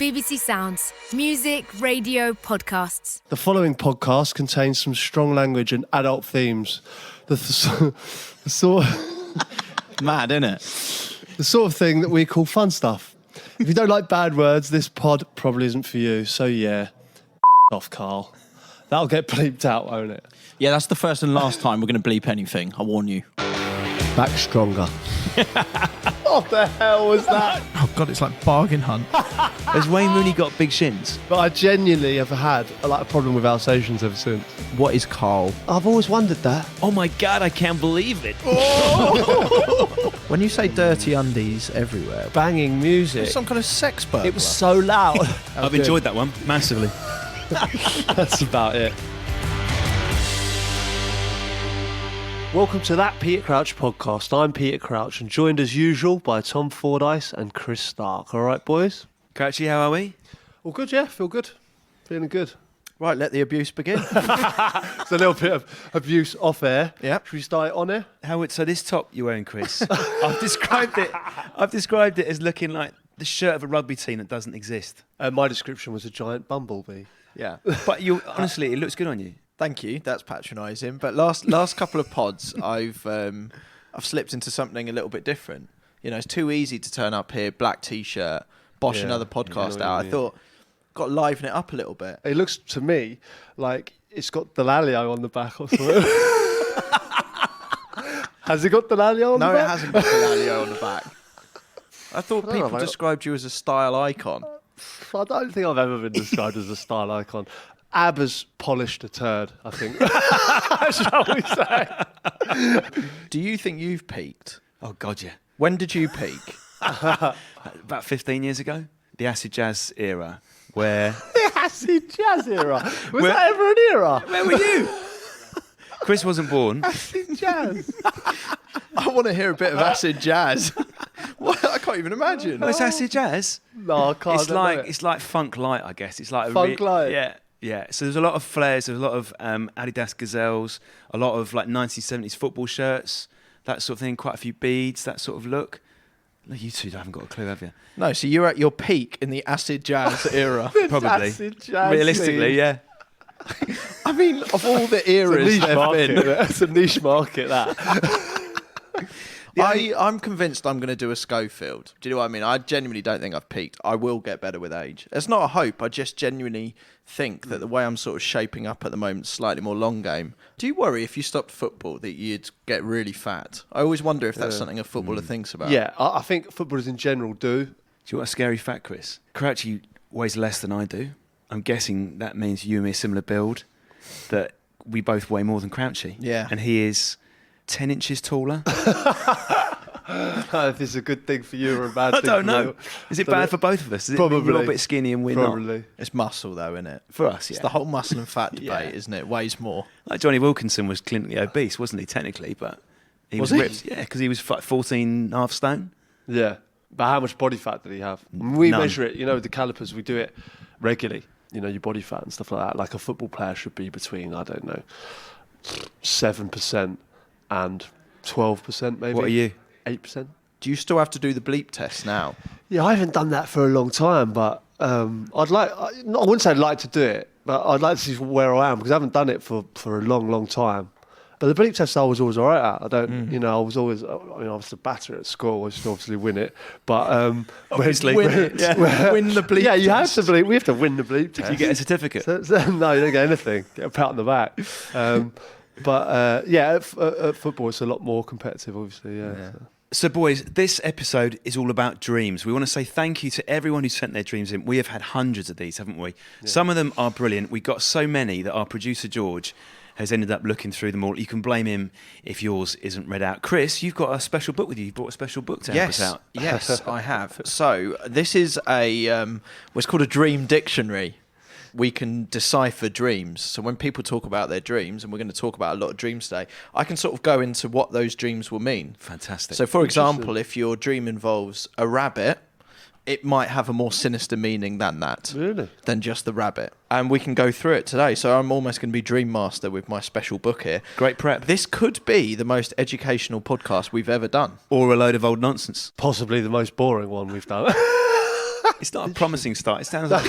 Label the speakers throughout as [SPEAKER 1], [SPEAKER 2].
[SPEAKER 1] BBC Sounds. Music, radio, podcasts.
[SPEAKER 2] The following podcast contains some strong language and adult themes. The sort
[SPEAKER 3] Mad, innit?
[SPEAKER 2] The sort of thing that we call fun stuff. If you don't like bad words, this pod probably isn't for you. So yeah, off, Carl. That'll get bleeped out, won't it?
[SPEAKER 3] Yeah, that's the first and last time we're going to bleep anything. I warn you.
[SPEAKER 2] Back stronger. What the hell was that?
[SPEAKER 4] Oh God, it's like bargain hunt.
[SPEAKER 5] Has Wayne Rooney got big shins?
[SPEAKER 2] But I genuinely have had a problem with Alsatians ever since.
[SPEAKER 3] What is Carl?
[SPEAKER 2] I've always wondered that.
[SPEAKER 5] Oh my God, I can't believe it.
[SPEAKER 4] When you say dirty undies everywhere,
[SPEAKER 2] Banging music.
[SPEAKER 4] it's some kind of sex burglar.
[SPEAKER 2] It was so loud.
[SPEAKER 5] I've enjoyed that one massively.
[SPEAKER 2] That's about it. Welcome to That Peter Crouch podcast. I'm Peter Crouch and joined as usual by Tom Fordyce and Chris Stark. All right, boys?
[SPEAKER 5] Crouchy, how are we?
[SPEAKER 2] All good, yeah? Feel good? Feeling good.
[SPEAKER 4] Right, let the abuse begin.
[SPEAKER 2] It's a little bit of abuse off air.
[SPEAKER 4] Yep.
[SPEAKER 2] Should we start it on air?
[SPEAKER 5] So this top you're wearing, Chris, I've described it as looking like the shirt of a rugby team that doesn't exist.
[SPEAKER 2] My description was a giant bumblebee.
[SPEAKER 4] Yeah.
[SPEAKER 5] But honestly, it looks good on you.
[SPEAKER 4] Thank you. That's patronising. But last couple of pods, I've slipped into something a little bit different. You know, it's too easy to turn up here, black t-shirt, bosh another podcast out. I thought, got to liven it up a little bit.
[SPEAKER 2] It looks to me like it's got Delalio on the back or something. Has it got Delalio on the back?
[SPEAKER 4] No, it hasn't got Delalio on the back. I thought
[SPEAKER 2] I don't
[SPEAKER 4] people
[SPEAKER 2] know,
[SPEAKER 4] described you as a style icon.
[SPEAKER 2] I don't think I've ever been described as a style icon. Abba's polished a turd, I think. Shall we say?
[SPEAKER 4] Do you think you've peaked?
[SPEAKER 5] Oh God, yeah.
[SPEAKER 4] When did you peak?
[SPEAKER 5] About 15 years ago, the acid jazz era, where
[SPEAKER 2] The acid jazz era. Was that ever an era?
[SPEAKER 5] where were you? Chris wasn't born.
[SPEAKER 2] Acid jazz.
[SPEAKER 4] I want to hear a bit of acid jazz. What? I can't even imagine.
[SPEAKER 5] Oh, it's acid jazz.
[SPEAKER 2] No, I can't.
[SPEAKER 5] It's like funk light, I guess. It's like
[SPEAKER 2] Funk light?
[SPEAKER 5] Yeah. Yeah, so there's a lot of flares, there's a lot of Adidas Gazelles, a lot of like 1970s football shirts, that sort of thing, quite a few beads, that sort of look. No, you two haven't got a clue, have you?
[SPEAKER 4] No, so you're at your peak in the acid jazz era.
[SPEAKER 5] Probably.
[SPEAKER 2] Acid jazz
[SPEAKER 5] Realistically,
[SPEAKER 2] scene.
[SPEAKER 5] yeah.
[SPEAKER 4] I mean, of all the eras
[SPEAKER 2] It's a niche
[SPEAKER 4] there've
[SPEAKER 2] market.
[SPEAKER 4] been,
[SPEAKER 2] It's a niche market, that.
[SPEAKER 4] I'm convinced I'm going to do a Schofield. Do you know what I mean? I genuinely don't think I've peaked. I will get better with age. It's not a hope. I just genuinely think that the way I'm sort of shaping up at the moment is slightly more long game. Do you worry if you stopped football that you'd get really fat? I always wonder if that's something a footballer thinks about.
[SPEAKER 2] Yeah, I think footballers in general do.
[SPEAKER 5] Do you want a scary fact, Chris? Crouchy weighs less than I do. I'm guessing that means you and me are similar build, that we both weigh more than Crouchy.
[SPEAKER 4] Yeah.
[SPEAKER 5] And he is 10 inches taller.
[SPEAKER 2] If this is a good thing for you or a bad
[SPEAKER 5] I
[SPEAKER 2] thing
[SPEAKER 5] don't
[SPEAKER 2] for
[SPEAKER 5] know.
[SPEAKER 2] you.
[SPEAKER 5] Is it
[SPEAKER 2] Don't
[SPEAKER 5] bad
[SPEAKER 2] know.
[SPEAKER 5] for both of us? Is
[SPEAKER 2] Probably.
[SPEAKER 5] it you're a bit skinny and we're
[SPEAKER 2] Probably.
[SPEAKER 5] not?
[SPEAKER 4] It's muscle, though, isn't it?
[SPEAKER 5] For us, yeah.
[SPEAKER 4] It's the whole muscle and fat debate,
[SPEAKER 5] Yeah.
[SPEAKER 4] isn't it? Weighs more.
[SPEAKER 5] Like Johnny Wilkinson was clinically obese, wasn't he, technically? But he
[SPEAKER 4] Was
[SPEAKER 5] was
[SPEAKER 4] he?
[SPEAKER 5] ripped. Yeah, because he was like 14.5 stone.
[SPEAKER 2] Yeah. But how much body fat did he have? We
[SPEAKER 5] None.
[SPEAKER 2] measure it, with the calipers, we do it regularly. Your body fat and stuff like that. Like a football player should be between, 7% and 12% maybe.
[SPEAKER 5] What are you?
[SPEAKER 2] 8%.
[SPEAKER 4] Do you still have to do the bleep test now?
[SPEAKER 2] Yeah, I haven't done that for a long time, but I wouldn't say I'd like to do it, but I'd like to see where I am because I haven't done it for a long, long time. But the bleep test I was always all right at. I was always, I was the batter at school. I used to obviously win it. But
[SPEAKER 5] Obviously.
[SPEAKER 4] Win it.
[SPEAKER 5] Yeah.
[SPEAKER 4] Win the bleep
[SPEAKER 2] yeah, you have
[SPEAKER 4] test.
[SPEAKER 2] to bleep. We have to win the bleep test.
[SPEAKER 5] Did you get a certificate?
[SPEAKER 2] No, you don't get anything. Get a pat on the back. At football, it's a lot more competitive, obviously. Yeah.
[SPEAKER 5] So, boys, this episode is all about dreams. We want to say thank you to everyone who sent their dreams in. We have had hundreds of these, haven't we? Yeah. Some of them are brilliant. We got so many that our producer, George, has ended up looking through them all. You can blame him if yours isn't read out. Chris, you've got a special book with you. You brought a special book to help us out.
[SPEAKER 4] Yes, I have. So this is what's called a dream dictionary. We can decipher dreams. So when people talk about their dreams, and we're going to talk about a lot of dreams today, I can sort of go into what those dreams will mean.
[SPEAKER 5] Fantastic.
[SPEAKER 4] So for example, if your dream involves a rabbit, it might have a more sinister meaning than that.
[SPEAKER 2] Really?
[SPEAKER 4] Than just the rabbit. And we can go through it today. So I'm almost going to be dream master with my special book here.
[SPEAKER 5] Great prep.
[SPEAKER 4] This could be the most educational podcast we've ever done.
[SPEAKER 5] Or a load of old nonsense.
[SPEAKER 2] Possibly the most boring one we've done.
[SPEAKER 5] It's not a promising start. It sounds like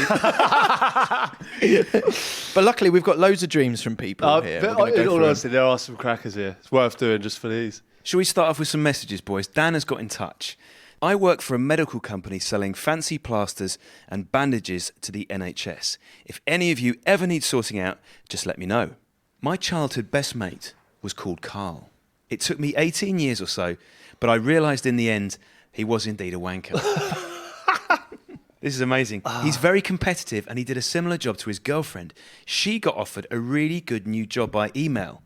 [SPEAKER 4] But luckily, we've got loads of dreams from people here.
[SPEAKER 2] But
[SPEAKER 4] We're gonna go
[SPEAKER 2] in all
[SPEAKER 4] through 'em.
[SPEAKER 2] honesty, there are some crackers here. It's worth doing just for these.
[SPEAKER 5] Shall we start off with some messages, boys? Dan has got in touch. I work for a medical company selling fancy plasters and bandages to the NHS. If any of you ever need sorting out, just let me know. My childhood best mate was called Carl. It took me 18 years or so, but I realised in the end he was indeed a wanker. This is amazing. He's very competitive and he did a similar job to his girlfriend. She got offered a really good new job by email.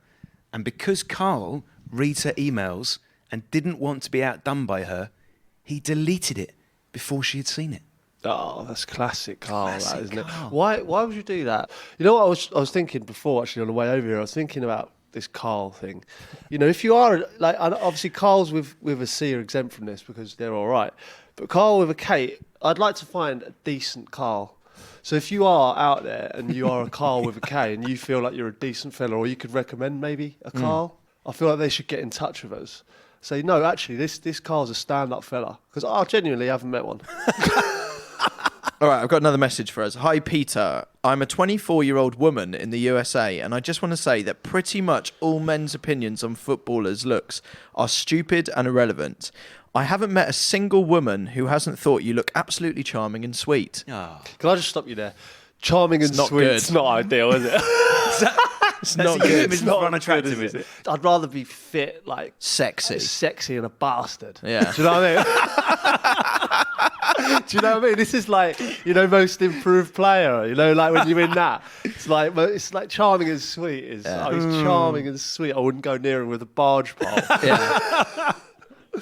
[SPEAKER 5] And because Carl reads her emails and didn't want to be outdone by her, he deleted it before she had seen it.
[SPEAKER 2] Oh, that's classic Carl,
[SPEAKER 5] Classic
[SPEAKER 2] that, isn't it?
[SPEAKER 5] Carl.
[SPEAKER 2] Why would you do that? You know what I was thinking before, actually, on the way over here? I was thinking about this Carl thing. You know, if you are, like, and obviously Carls with a C are exempt from this because they're all right. But Carl with a K, I'd like to find a decent Carl. So if you are out there and you are a Carl with a K and you feel like you're a decent fella, or you could recommend maybe a Carl, I feel like they should get in touch with us. Say, no, actually, this Carl's a stand-up fella. Because I genuinely haven't met one.
[SPEAKER 4] All right, I've got another message for us. Hi, Peter. I'm a 24-year-old woman in the USA, and I just want to say that pretty much all men's opinions on footballers' looks are stupid and irrelevant. I haven't met a single woman who hasn't thought you look absolutely charming and sweet.
[SPEAKER 5] Oh.
[SPEAKER 2] Can I just stop you there? Charming and
[SPEAKER 4] not
[SPEAKER 2] sweet.
[SPEAKER 4] good.
[SPEAKER 2] It's not ideal, is it?
[SPEAKER 4] It's not good.
[SPEAKER 5] It's not unattractive, is it?
[SPEAKER 2] I'd rather be fit, like
[SPEAKER 4] Sexy.
[SPEAKER 2] sexy and a bastard.
[SPEAKER 4] Yeah.
[SPEAKER 2] Do you know what I mean? Do you know what I mean? This is like, you know, most improved player. You know, like when you win that, it's like charming and sweet. He's charming and sweet. I wouldn't go near him with a barge pole.
[SPEAKER 4] Yeah.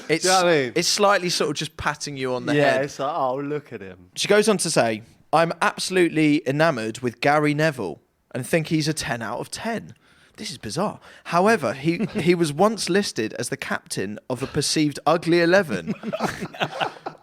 [SPEAKER 4] It's,
[SPEAKER 2] Do you know what I mean?
[SPEAKER 4] It's slightly sort of just patting you on the
[SPEAKER 2] Yeah,
[SPEAKER 4] head.
[SPEAKER 2] it's like, oh, look at him.
[SPEAKER 4] She goes on to say, I'm absolutely enamoured with Gary Neville and think he's a 10 out of 10. This is bizarre. However, he was once listed as the captain of a perceived ugly 11,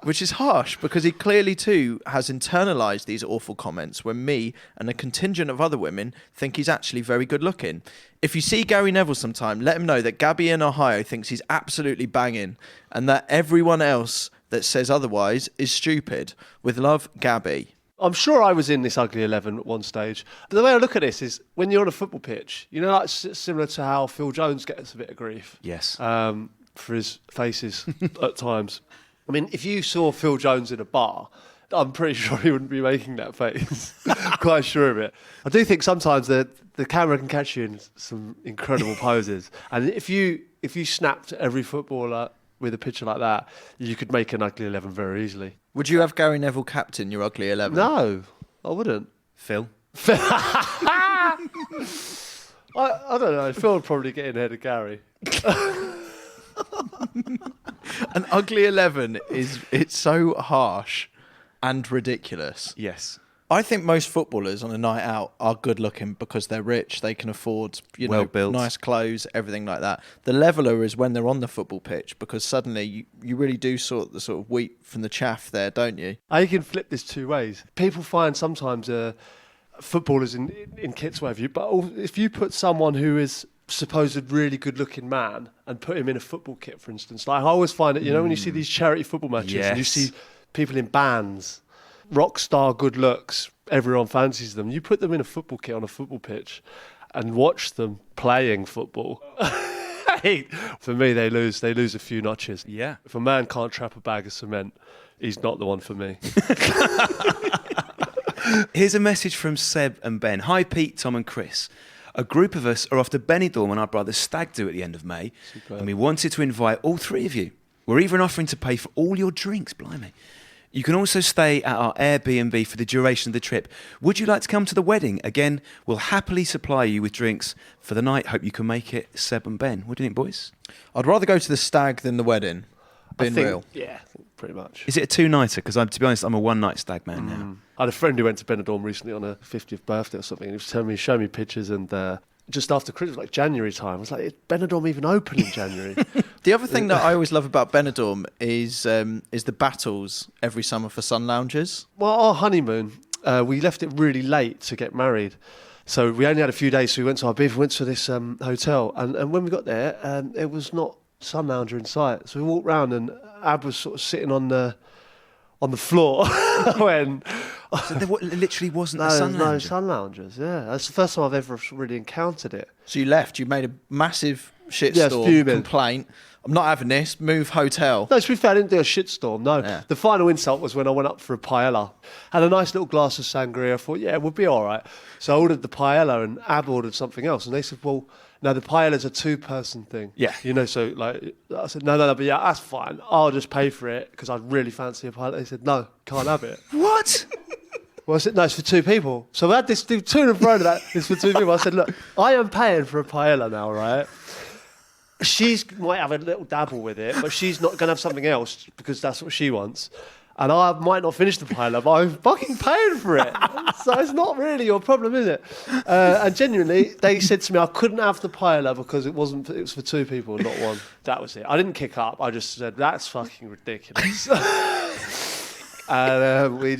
[SPEAKER 4] which is harsh because he clearly too has internalised these awful comments when me and a contingent of other women think he's actually very good looking. If you see Gary Neville sometime, let him know that Gabby in Ohio thinks he's absolutely banging and that everyone else that says otherwise is stupid. With love, Gabby.
[SPEAKER 2] I'm sure I was in this ugly 11 at one stage. But the way I look at this is when you're on a football pitch, you know, like similar to how Phil Jones gets a bit of grief.
[SPEAKER 5] Yes.
[SPEAKER 2] For his faces at times. I mean, if you saw Phil Jones in a bar, I'm pretty sure he wouldn't be making that face. Quite sure of it. I do think sometimes the camera can catch you in some incredible poses. And if you snapped every footballer with a picture like that, you could make an ugly 11 very easily.
[SPEAKER 4] Would you have Gary Neville captain your ugly 11?
[SPEAKER 2] No, I wouldn't.
[SPEAKER 5] Phil?
[SPEAKER 2] I don't know. Phil would probably get in ahead of Gary.
[SPEAKER 4] An ugly 11 it's so harsh and ridiculous.
[SPEAKER 5] Yes.
[SPEAKER 4] I think most footballers on a night out are good looking because they're rich, they can afford,
[SPEAKER 5] Well built.
[SPEAKER 4] nice clothes, everything like that. The leveler is when they're on the football pitch because suddenly you really do sort the sort of wheat from the chaff there, don't you?
[SPEAKER 2] You can flip this two ways. People find sometimes footballers in kits, whatever you, but if you put someone who is supposed really good looking man and put him in a football kit, for instance, like I always find it, you know, when you see these charity football matches and you
[SPEAKER 5] Yes.
[SPEAKER 2] see people in bands, rock star good looks, everyone fancies them. You put them in a football kit on a football pitch and watch them playing football. For me, they lose a few notches.
[SPEAKER 5] Yeah.
[SPEAKER 2] If a man can't trap a bag of cement, he's not the one for me.
[SPEAKER 5] Here's a message from Seb and Ben. Hi, Pete, Tom and Chris. A group of us are off to Benidorm on our brother's stag do at the end of May, and we wanted to invite all three of you. We're even offering to pay for all your drinks, blimey. You can also stay at our Airbnb for the duration of the trip. Would you like to come to the wedding? Again, we'll happily supply you with drinks for the night. Hope you can make it, Seb and Ben. What do you think, boys?
[SPEAKER 4] I'd rather go to the stag than the wedding. Being real.
[SPEAKER 2] Yeah, I think pretty much.
[SPEAKER 5] Is it a two-nighter? Because to be honest, I'm a one-night stag man now.
[SPEAKER 2] I had a friend who went to Benidorm recently on a 50th birthday or something, and he was telling me, showing me pictures, and just after Christmas, like January time, I was like, is Benidorm even open in January?
[SPEAKER 4] The other thing that I always love about Benidorm is the battles every summer for sun loungers.
[SPEAKER 2] Well, our honeymoon, we left it really late to get married. So we only had a few days, so we went to Ibiza, went to this hotel, and when we got there, it was not sun lounger in sight. So we walked round, and Ab was sort of sitting on the on the floor when...
[SPEAKER 5] So there literally wasn't a
[SPEAKER 2] No,
[SPEAKER 5] sun
[SPEAKER 2] there's no
[SPEAKER 5] lounger.
[SPEAKER 2] sun loungers, yeah. That's the first time I've ever really encountered it.
[SPEAKER 4] So you left. You made a massive
[SPEAKER 2] Yes,
[SPEAKER 4] shitstorm
[SPEAKER 2] fuming.
[SPEAKER 4] complaint. I'm not having this. Move hotel.
[SPEAKER 2] No, to be fair, I didn't do a shitstorm, no.
[SPEAKER 4] Yeah.
[SPEAKER 2] The final insult was when I went up for a paella. Had a nice little glass of sangria. I thought, yeah, we'll be all right. So I ordered the paella and Ab ordered something else. And they said, well, no, the paella's a two-person thing.
[SPEAKER 5] Yeah.
[SPEAKER 2] You know, so like, I said, no, but yeah, that's fine. I'll just pay for it because I really fancy a paella. They said, no, can't have it.
[SPEAKER 5] What?
[SPEAKER 2] Well, I said, no, it's for two people. So we had this to and fro to that. It's for two people. I said, look, I am paying for a paella now, right? She's might have a little dabble with it, but she's not going to have something else because that's what she wants. And I might not finish the paella, but I'm fucking paying for it. So it's not really your problem, is it? And genuinely, they said to me I couldn't have the paella because it was for two people, not one. That was it. I didn't kick up. I just said, that's fucking ridiculous. And we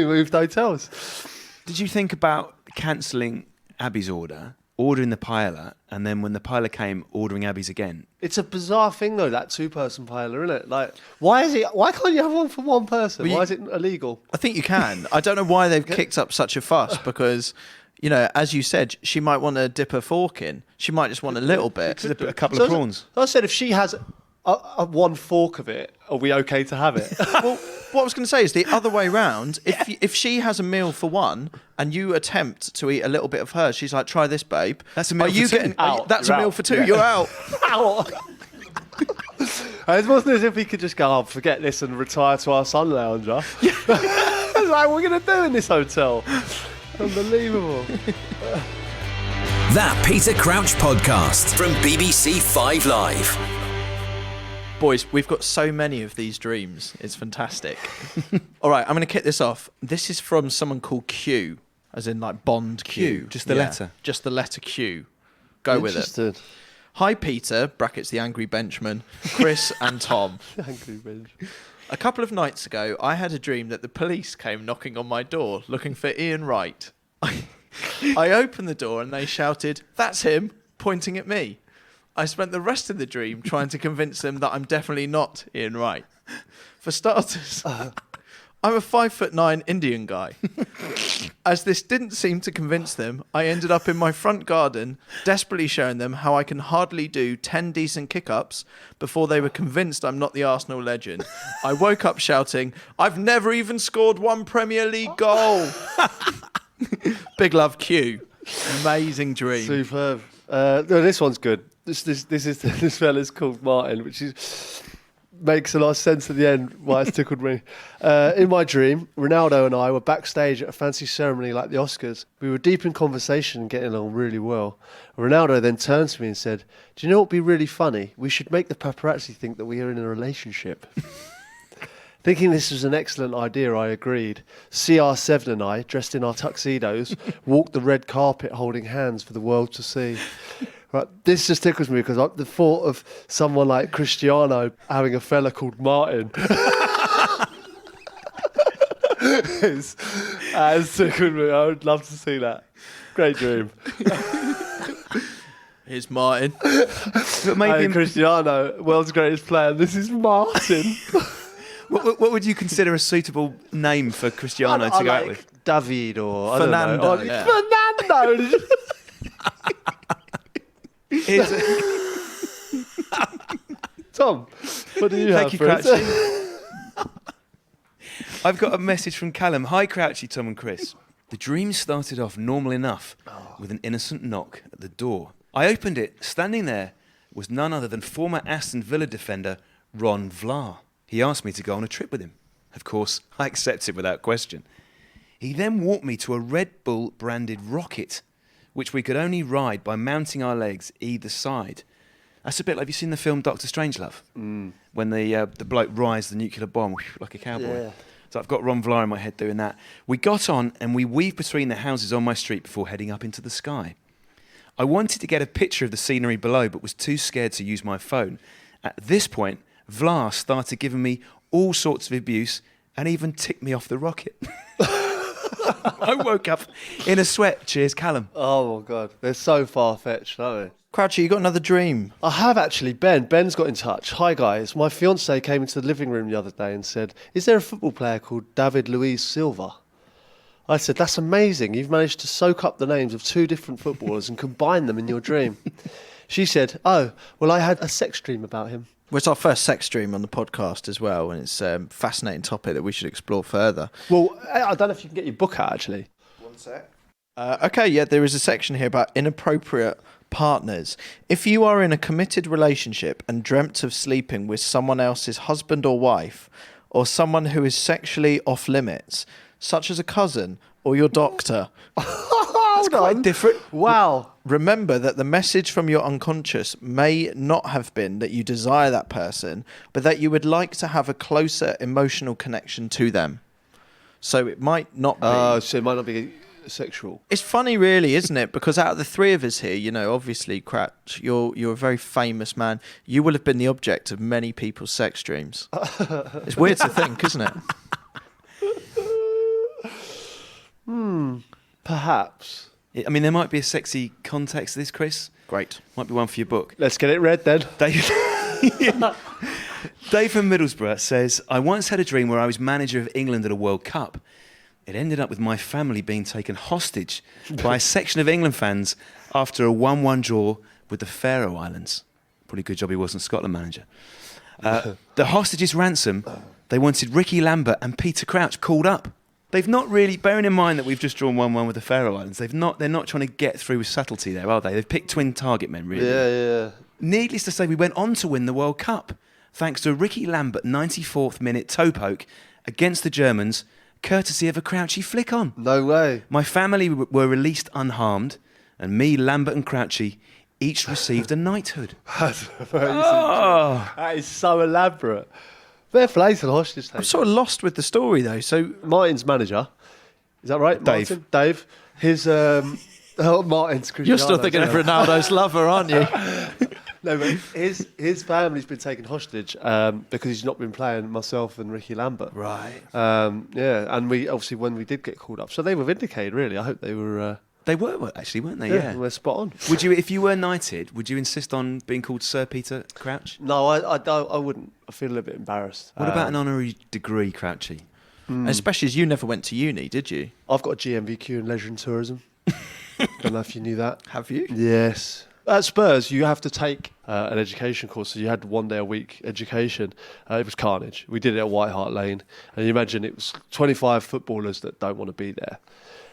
[SPEAKER 2] moved hotels.
[SPEAKER 5] Did you think about cancelling Abby's order, ordering the paella, and then when the paella came, ordering Abby's again?
[SPEAKER 2] It's a bizarre thing though, that two-person paella, isn't it? Like, why can't you have one for one person?
[SPEAKER 4] Well,
[SPEAKER 2] why is it illegal?
[SPEAKER 4] I think you can. I don't know why they've kicked up such a fuss because, you know, as you said, she might want to dip her fork in. She might just want a little bit.
[SPEAKER 5] A couple of prawns.
[SPEAKER 2] I said, if she has a one fork of it, are we okay to have it?
[SPEAKER 4] Well, what I was going to say is the other way round. If she has a meal for one and you attempt to eat a little bit of hers, she's like, "Try this, babe."
[SPEAKER 5] That's a meal
[SPEAKER 4] Are you
[SPEAKER 5] for two.
[SPEAKER 4] getting?
[SPEAKER 2] Out.
[SPEAKER 4] That's
[SPEAKER 2] You're
[SPEAKER 4] a meal
[SPEAKER 2] out.
[SPEAKER 4] for two.
[SPEAKER 2] Yeah.
[SPEAKER 4] You're out.
[SPEAKER 2] Ow. It wasn't as if we could just go, oh, forget this and retire to our sun lounger. It's like, what are we going to do in this hotel? Unbelievable.
[SPEAKER 6] That Peter Crouch podcast from BBC 5 Live.
[SPEAKER 4] Boys, we've got so many of these dreams. It's fantastic. All right, I'm going to kick this off. This is from someone called Q, as in like Bond Q.
[SPEAKER 5] Just the letter.
[SPEAKER 4] Just the letter Q. Go with it.
[SPEAKER 2] Interested.
[SPEAKER 4] Hi, Peter, brackets the angry benchman, Chris and Tom.
[SPEAKER 2] Angry bitch.
[SPEAKER 4] A couple of nights ago, I had a dream that the police came knocking on my door looking for Ian Wright. I opened the door and they shouted, "That's him," pointing at me. I spent the rest of the dream trying to convince them that I'm definitely not Ian Wright. For starters, I'm a 5'9" Indian guy. As this didn't seem to convince them, I ended up in my front garden, desperately showing them how I can hardly do 10 decent kick-ups before they were convinced I'm not the Arsenal legend. I woke up shouting, "I've never even scored one Premier League goal." Big love, Q. Amazing dream.
[SPEAKER 2] Superb. No, this one's good. This fella's called Martin, which makes a lot of sense at the end why it's tickled me. In my dream, Ronaldo and I were backstage at a fancy ceremony like the Oscars. We were deep in conversation and getting along really well. Ronaldo then turned to me and said, "Do you know what would be really funny? We should make the paparazzi think that we are in a relationship." Thinking this was an excellent idea, I agreed. CR7 and I, dressed in our tuxedos, walked the red carpet holding hands for the world to see. Right, this just tickles me because the thought of someone like Cristiano having a fella called Martin has tickled me. I would love to see that. Great dream.
[SPEAKER 4] Here's Martin.
[SPEAKER 5] But maybe
[SPEAKER 2] And Cristiano, world's greatest player. This is Martin.
[SPEAKER 5] what would you consider a suitable name for Cristiano to go out with?
[SPEAKER 2] David or
[SPEAKER 4] Fernando,
[SPEAKER 2] I don't know.
[SPEAKER 4] yeah.
[SPEAKER 2] Fernando.
[SPEAKER 5] Here's
[SPEAKER 2] Tom, what do you have
[SPEAKER 5] Thank you,
[SPEAKER 2] for us?
[SPEAKER 5] Crouchy. I've got a message from Callum. Hi, Crouchy, Tom and Chris. The dream started off normal enough with an innocent knock at the door. I opened it. Standing there was none other than former Aston Villa defender Ron Vlaar. He asked me to go on a trip with him. Of course, I accepted without question. He then walked me to a Red Bull branded rocket, which we could only ride by mounting our legs either side. That's a bit like, have you seen the film Dr. Strangelove? When the bloke rides the nuclear bomb like a cowboy.
[SPEAKER 2] Yeah.
[SPEAKER 5] So I've got Ron Vlaar in my head doing that. We got on and we weaved between the houses on my street before heading up into the sky. I wanted to get a picture of the scenery below, but was too scared to use my phone. At this point, Vlaar started giving me all sorts of abuse and even ticked me off the rocket. I woke up in a sweat. Cheers, Callum.
[SPEAKER 2] Oh my God, they're so far-fetched, aren't they?
[SPEAKER 4] Crouchy, you got another dream?
[SPEAKER 2] I have actually, Ben. Ben's got in touch. Hi guys, my fiance came into the living room the other day and said, "Is there a football player called David Luiz Silva?" I said, "That's amazing. You've managed to soak up the names of 2 different footballers and combine them in your dream." She said, "Oh, well, I had a sex dream about him."
[SPEAKER 4] Well, it's our first sex dream on the podcast as well, and it's a fascinating topic that we should explore further.
[SPEAKER 2] Well, I don't know if you can get your book out actually.
[SPEAKER 4] One sec. Okay, yeah, there is a section here about inappropriate partners. If you are in a committed relationship and dreamt of sleeping with someone else's husband or wife, or someone who is sexually off limits, such as a cousin or your doctor,
[SPEAKER 2] Hold
[SPEAKER 5] Quite different.
[SPEAKER 2] Wow.
[SPEAKER 4] remember that the message from your unconscious may not have been that you desire that person, but that you would like to have a closer emotional connection to them. So it might not be.
[SPEAKER 2] So it might not be sexual.
[SPEAKER 4] It's funny, really, isn't it? Because out of the 3 of us here, you know, obviously, Crouch, you're a very famous man. You will have been the object of many people's sex dreams. It's weird to think, isn't it?
[SPEAKER 2] Perhaps.
[SPEAKER 5] I mean, there might be a sexy context to this, Chris.
[SPEAKER 4] Great.
[SPEAKER 5] Might be one for your book.
[SPEAKER 2] Let's get it read then.
[SPEAKER 5] Dave, Dave from Middlesbrough says, "I once had a dream where I was manager of England at a World Cup. It ended up with my family being taken hostage by a section of England fans after a 1-1 draw with the Faroe Islands." Probably a good job he wasn't Scotland manager. The hostages' ransom, they wanted Ricky Lambert and Peter Crouch called up. They've not really, bearing in mind that we've just drawn 1-1 with the Faroe Islands, they're not trying to get through with subtlety there, are they? They've picked twin target men, really.
[SPEAKER 2] Yeah.
[SPEAKER 5] Needless to say, we went on to win the World Cup, thanks to a Ricky Lambert 94th minute toe poke against the Germans, courtesy of a Crouchy flick on.
[SPEAKER 2] No way.
[SPEAKER 5] My family were released unharmed, and me, Lambert and Crouchy each received a knighthood.
[SPEAKER 2] That's amazing.
[SPEAKER 5] Oh,
[SPEAKER 2] That is so elaborate. Fair play to the hostage
[SPEAKER 4] I'm
[SPEAKER 2] taker.
[SPEAKER 4] sort of lost with the story, though. So
[SPEAKER 2] Martin's manager. Is that right?
[SPEAKER 5] Dave.
[SPEAKER 2] Martin? Dave. His Martin's Cristiano.
[SPEAKER 4] you're still thinking of Ronaldo's lover, aren't you?
[SPEAKER 2] No, but his family's been taken hostage because he's not been playing myself and Ricky Lambert.
[SPEAKER 4] Right.
[SPEAKER 2] Yeah, and we obviously when we did get called up, so they were vindicated. Really, I hope they were.
[SPEAKER 5] they were actually, weren't they?
[SPEAKER 2] Yeah,
[SPEAKER 5] Yeah.
[SPEAKER 2] we're spot on.
[SPEAKER 5] Would you, if you were knighted, would you insist on being called Sir Peter Crouch?
[SPEAKER 2] No, I don't. I wouldn't. I feel a little bit embarrassed.
[SPEAKER 5] What about an honorary degree, Crouchy?
[SPEAKER 4] Especially as you never went to uni, did you?
[SPEAKER 2] I've got a GMVQ in leisure and tourism. Don't know if you knew that.
[SPEAKER 4] Have you?
[SPEAKER 2] Yes. At Spurs, you have to take an education course. So you had 1 day a week education. It was carnage. We did it at White Hart Lane. And you imagine it was 25 footballers that don't want to be there.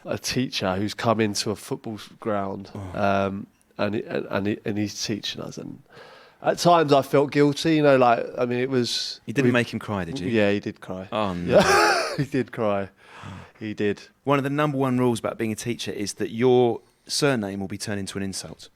[SPEAKER 2] A teacher who's come into a football ground and he's teaching us. And at times I felt guilty, you know, like, I mean, it was...
[SPEAKER 5] You didn't make him cry, did you?
[SPEAKER 2] Yeah, he did cry.
[SPEAKER 5] Oh, no.
[SPEAKER 2] Yeah, he did cry. He did.
[SPEAKER 5] One of the number 1 rules about being a teacher is that your surname will be turned into an insult.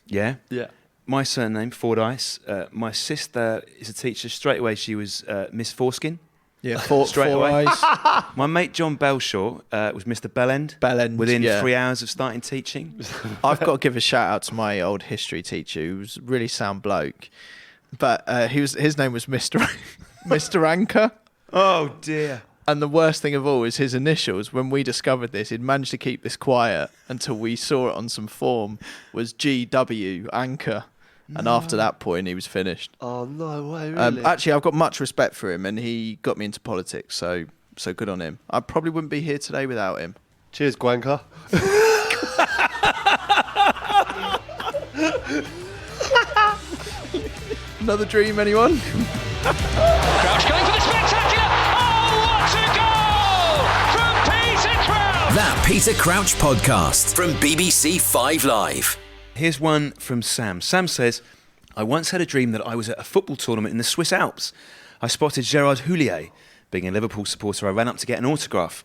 [SPEAKER 5] Yeah?
[SPEAKER 2] Yeah.
[SPEAKER 5] My surname, Fordyce. My sister is a teacher. Straight away, she was Miss Foreskin.
[SPEAKER 4] Yeah,
[SPEAKER 5] Straight
[SPEAKER 4] four
[SPEAKER 5] away.
[SPEAKER 4] eyes.
[SPEAKER 5] My mate John Belshaw was Mr. Bellend.
[SPEAKER 4] Bellend,
[SPEAKER 5] Within
[SPEAKER 4] yeah.
[SPEAKER 5] 3 hours of starting teaching.
[SPEAKER 4] I've got to give a shout out to my old history teacher, who was a really sound bloke. But his name was Mr. Anchor.
[SPEAKER 5] Oh, dear.
[SPEAKER 4] And the worst thing of all is his initials. When we discovered this, he'd managed to keep this quiet until we saw it on some form, was GW, Anchor. And after that point, he was finished.
[SPEAKER 2] Oh, no way, really?
[SPEAKER 4] Actually, I've got much respect for him, and he got me into politics, so good on him. I probably wouldn't be here today without him.
[SPEAKER 2] Cheers, Gwanker.
[SPEAKER 4] Another dream, anyone?
[SPEAKER 7] Crouch going for the spectacular. Oh, what a goal from Peter Crouch!
[SPEAKER 6] That Peter Crouch podcast from BBC 5 Live.
[SPEAKER 5] Here's one from Sam. Sam says, "I once had a dream that I was at a football tournament in the Swiss Alps. I spotted Gerard Houllier. Being a Liverpool supporter, I ran up to get an autograph.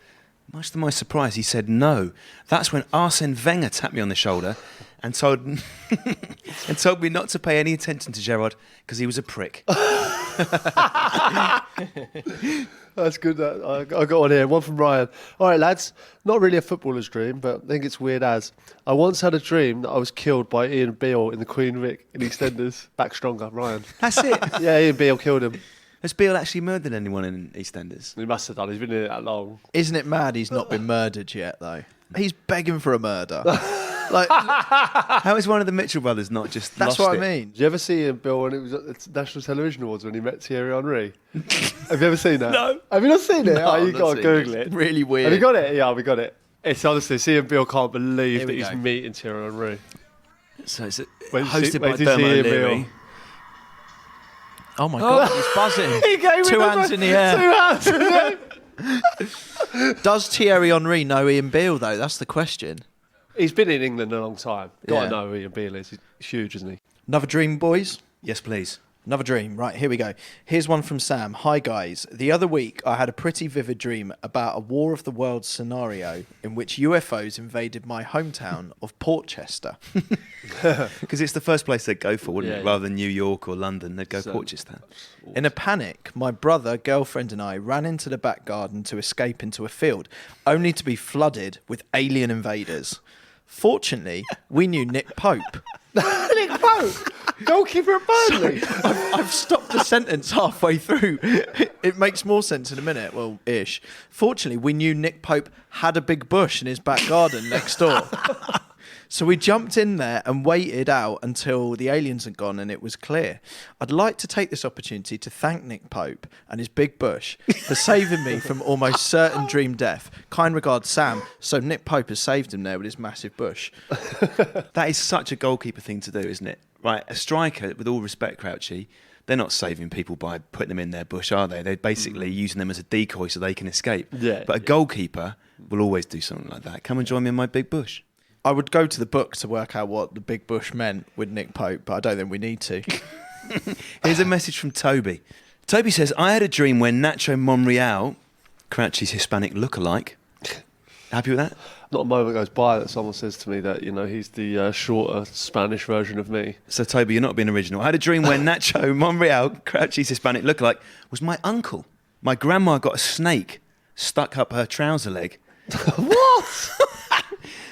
[SPEAKER 5] Much to my surprise, he said no. That's when Arsene Wenger tapped me on the shoulder and told me not to pay any attention to Gerard because he was a prick."
[SPEAKER 2] That's good. I got one here. One from Ryan. All right, lads. Not really a footballer's dream, but I think it's weird as. I once had a dream that I was killed by Ian Beale in the Queen Vic in EastEnders. Back stronger, Ryan.
[SPEAKER 5] That's it.
[SPEAKER 2] Yeah, Ian Beale killed him.
[SPEAKER 5] Has Beale actually murdered anyone in EastEnders?
[SPEAKER 2] He must have done. He's been in it that long.
[SPEAKER 4] Isn't it mad he's not been murdered yet, though? He's begging for a murder. Like,
[SPEAKER 5] How is one of the Mitchell brothers not just
[SPEAKER 4] that's
[SPEAKER 5] lost
[SPEAKER 4] what
[SPEAKER 5] it?
[SPEAKER 4] I mean.
[SPEAKER 2] Did you ever see him, Bill, when it was at the National Television Awards when he met Thierry Henry? Have you ever seen that?
[SPEAKER 5] No.
[SPEAKER 2] Have you not seen it?
[SPEAKER 4] No,
[SPEAKER 2] Oh,
[SPEAKER 4] I've
[SPEAKER 2] you
[SPEAKER 4] not
[SPEAKER 2] got to
[SPEAKER 4] seen
[SPEAKER 2] Google it.
[SPEAKER 4] Really weird.
[SPEAKER 2] Have you got it? Yeah, we got it. It's honestly, Ian Beale can't believe
[SPEAKER 4] Here
[SPEAKER 2] that
[SPEAKER 4] we
[SPEAKER 2] he's
[SPEAKER 4] go.
[SPEAKER 2] meeting Thierry Henry.
[SPEAKER 5] So it's
[SPEAKER 2] Wait to see-
[SPEAKER 5] hosted
[SPEAKER 2] wait
[SPEAKER 5] by
[SPEAKER 2] to see
[SPEAKER 5] Dermot
[SPEAKER 2] Ian
[SPEAKER 5] O'Leary.
[SPEAKER 2] Beale.
[SPEAKER 4] Oh my God, he's buzzing.
[SPEAKER 2] He gave
[SPEAKER 4] Two hands in the air.
[SPEAKER 2] 2 hands in the air.
[SPEAKER 4] Does Thierry Henry know Ian Beale, though? That's the question.
[SPEAKER 2] He's been in England a long time. Got
[SPEAKER 4] Yeah.
[SPEAKER 2] to know who Ian Beale is. He's huge, isn't he?
[SPEAKER 4] Another dream, boys?
[SPEAKER 5] Yes, please.
[SPEAKER 4] Another dream. Right, here we go. Here's one from Sam. Hi, guys. The other week, I had a pretty vivid dream about a War of the Worlds scenario in which UFOs invaded my hometown of Portchester.
[SPEAKER 5] Because it's the first place they'd go for, wouldn't
[SPEAKER 2] Yeah,
[SPEAKER 5] it?
[SPEAKER 2] yeah.
[SPEAKER 5] Rather than New York or London, they'd go
[SPEAKER 2] So-
[SPEAKER 5] Portchester.
[SPEAKER 4] In a panic, my brother, girlfriend, and I ran into the back garden to escape into a field, only to be flooded with alien invaders. Fortunately, we knew Nick Pope.
[SPEAKER 2] Nick Pope, goalkeeper at Burnley.
[SPEAKER 4] I've stopped the sentence halfway through. It makes more sense in a minute. Well, ish. Fortunately, we knew Nick Pope had a big bush in his back garden next door. So we jumped in there and waited out until the aliens had gone and it was clear. I'd like to take this opportunity to thank Nick Pope and his big bush for saving me from almost certain dream death. Kind regards, Sam. So Nick Pope has saved him there with his massive bush.
[SPEAKER 5] That is such a goalkeeper thing to do, isn't it? Right, a striker, with all respect, Crouchy, they're not saving people by putting them in their bush, are they? They're basically using them as a decoy so they can escape.
[SPEAKER 2] Yeah,
[SPEAKER 5] But a goalkeeper will always do something like that. Come and join me in my big bush.
[SPEAKER 4] I would go to the book to work out what the big bush meant with Nick Pope, but I don't think we need to.
[SPEAKER 5] Here's a message from Toby. Toby says, I had a dream where Nacho Monreal, Crouchy's Hispanic lookalike, happy with that?
[SPEAKER 2] Not a moment goes by that someone says to me that, you know, he's the shorter Spanish version of me.
[SPEAKER 5] So, Toby, you're not being original. I had a dream where Nacho Monreal, Crouchy's Hispanic lookalike, was my uncle. My grandma got a snake stuck up her trouser leg.
[SPEAKER 2] What?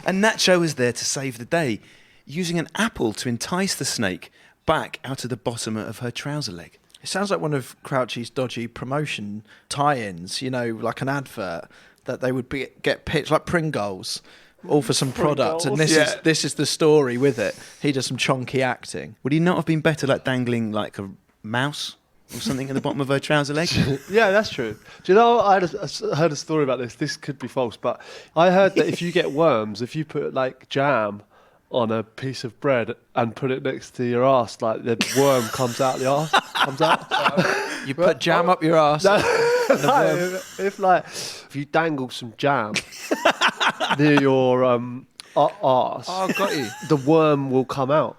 [SPEAKER 5] And Nacho was there to save the day, using an apple to entice the snake back out of the bottom of her trouser leg.
[SPEAKER 4] It sounds like one of Crouchy's dodgy promotion tie-ins, you know, like an advert that they would get pitched, like Pringles, all for some product. And this is the story with it. He does some chonky acting.
[SPEAKER 5] Would he not have been better like dangling like a mouse or something at the bottom of her trouser leg?
[SPEAKER 2] Yeah, that's true. Do you know, I heard a story about this. This could be false, but I heard that if you get worms, if you put like jam on a piece of bread and put it next to your ass, like the worm comes out the ass, comes out.
[SPEAKER 4] You put jam up your ass.
[SPEAKER 2] If you dangle some jam near your arse,
[SPEAKER 4] Oh, got you.
[SPEAKER 2] the worm will come out.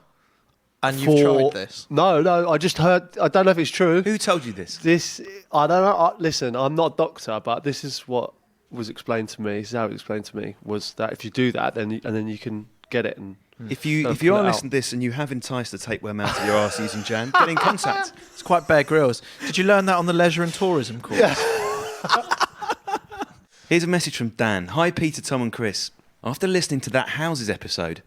[SPEAKER 4] And you've tried this?
[SPEAKER 2] No, I just heard. I don't know if it's true.
[SPEAKER 5] Who told you this?
[SPEAKER 2] This, I don't know. Listen, I'm not a doctor, but this is what was explained to me. This is how it was explained to me, was that if you do that, then you can get it. And
[SPEAKER 5] If you
[SPEAKER 2] Don't
[SPEAKER 5] if you
[SPEAKER 2] pull
[SPEAKER 5] are
[SPEAKER 2] it out.
[SPEAKER 5] listening to this and you have enticed the tapeworm out of your arse using jam, get in contact.
[SPEAKER 4] It's quite Bear Grylls. Did you learn that on the leisure and tourism course?
[SPEAKER 5] Here's a message from Dan. Hi, Peter, Tom and Chris. After listening to that Houses episode,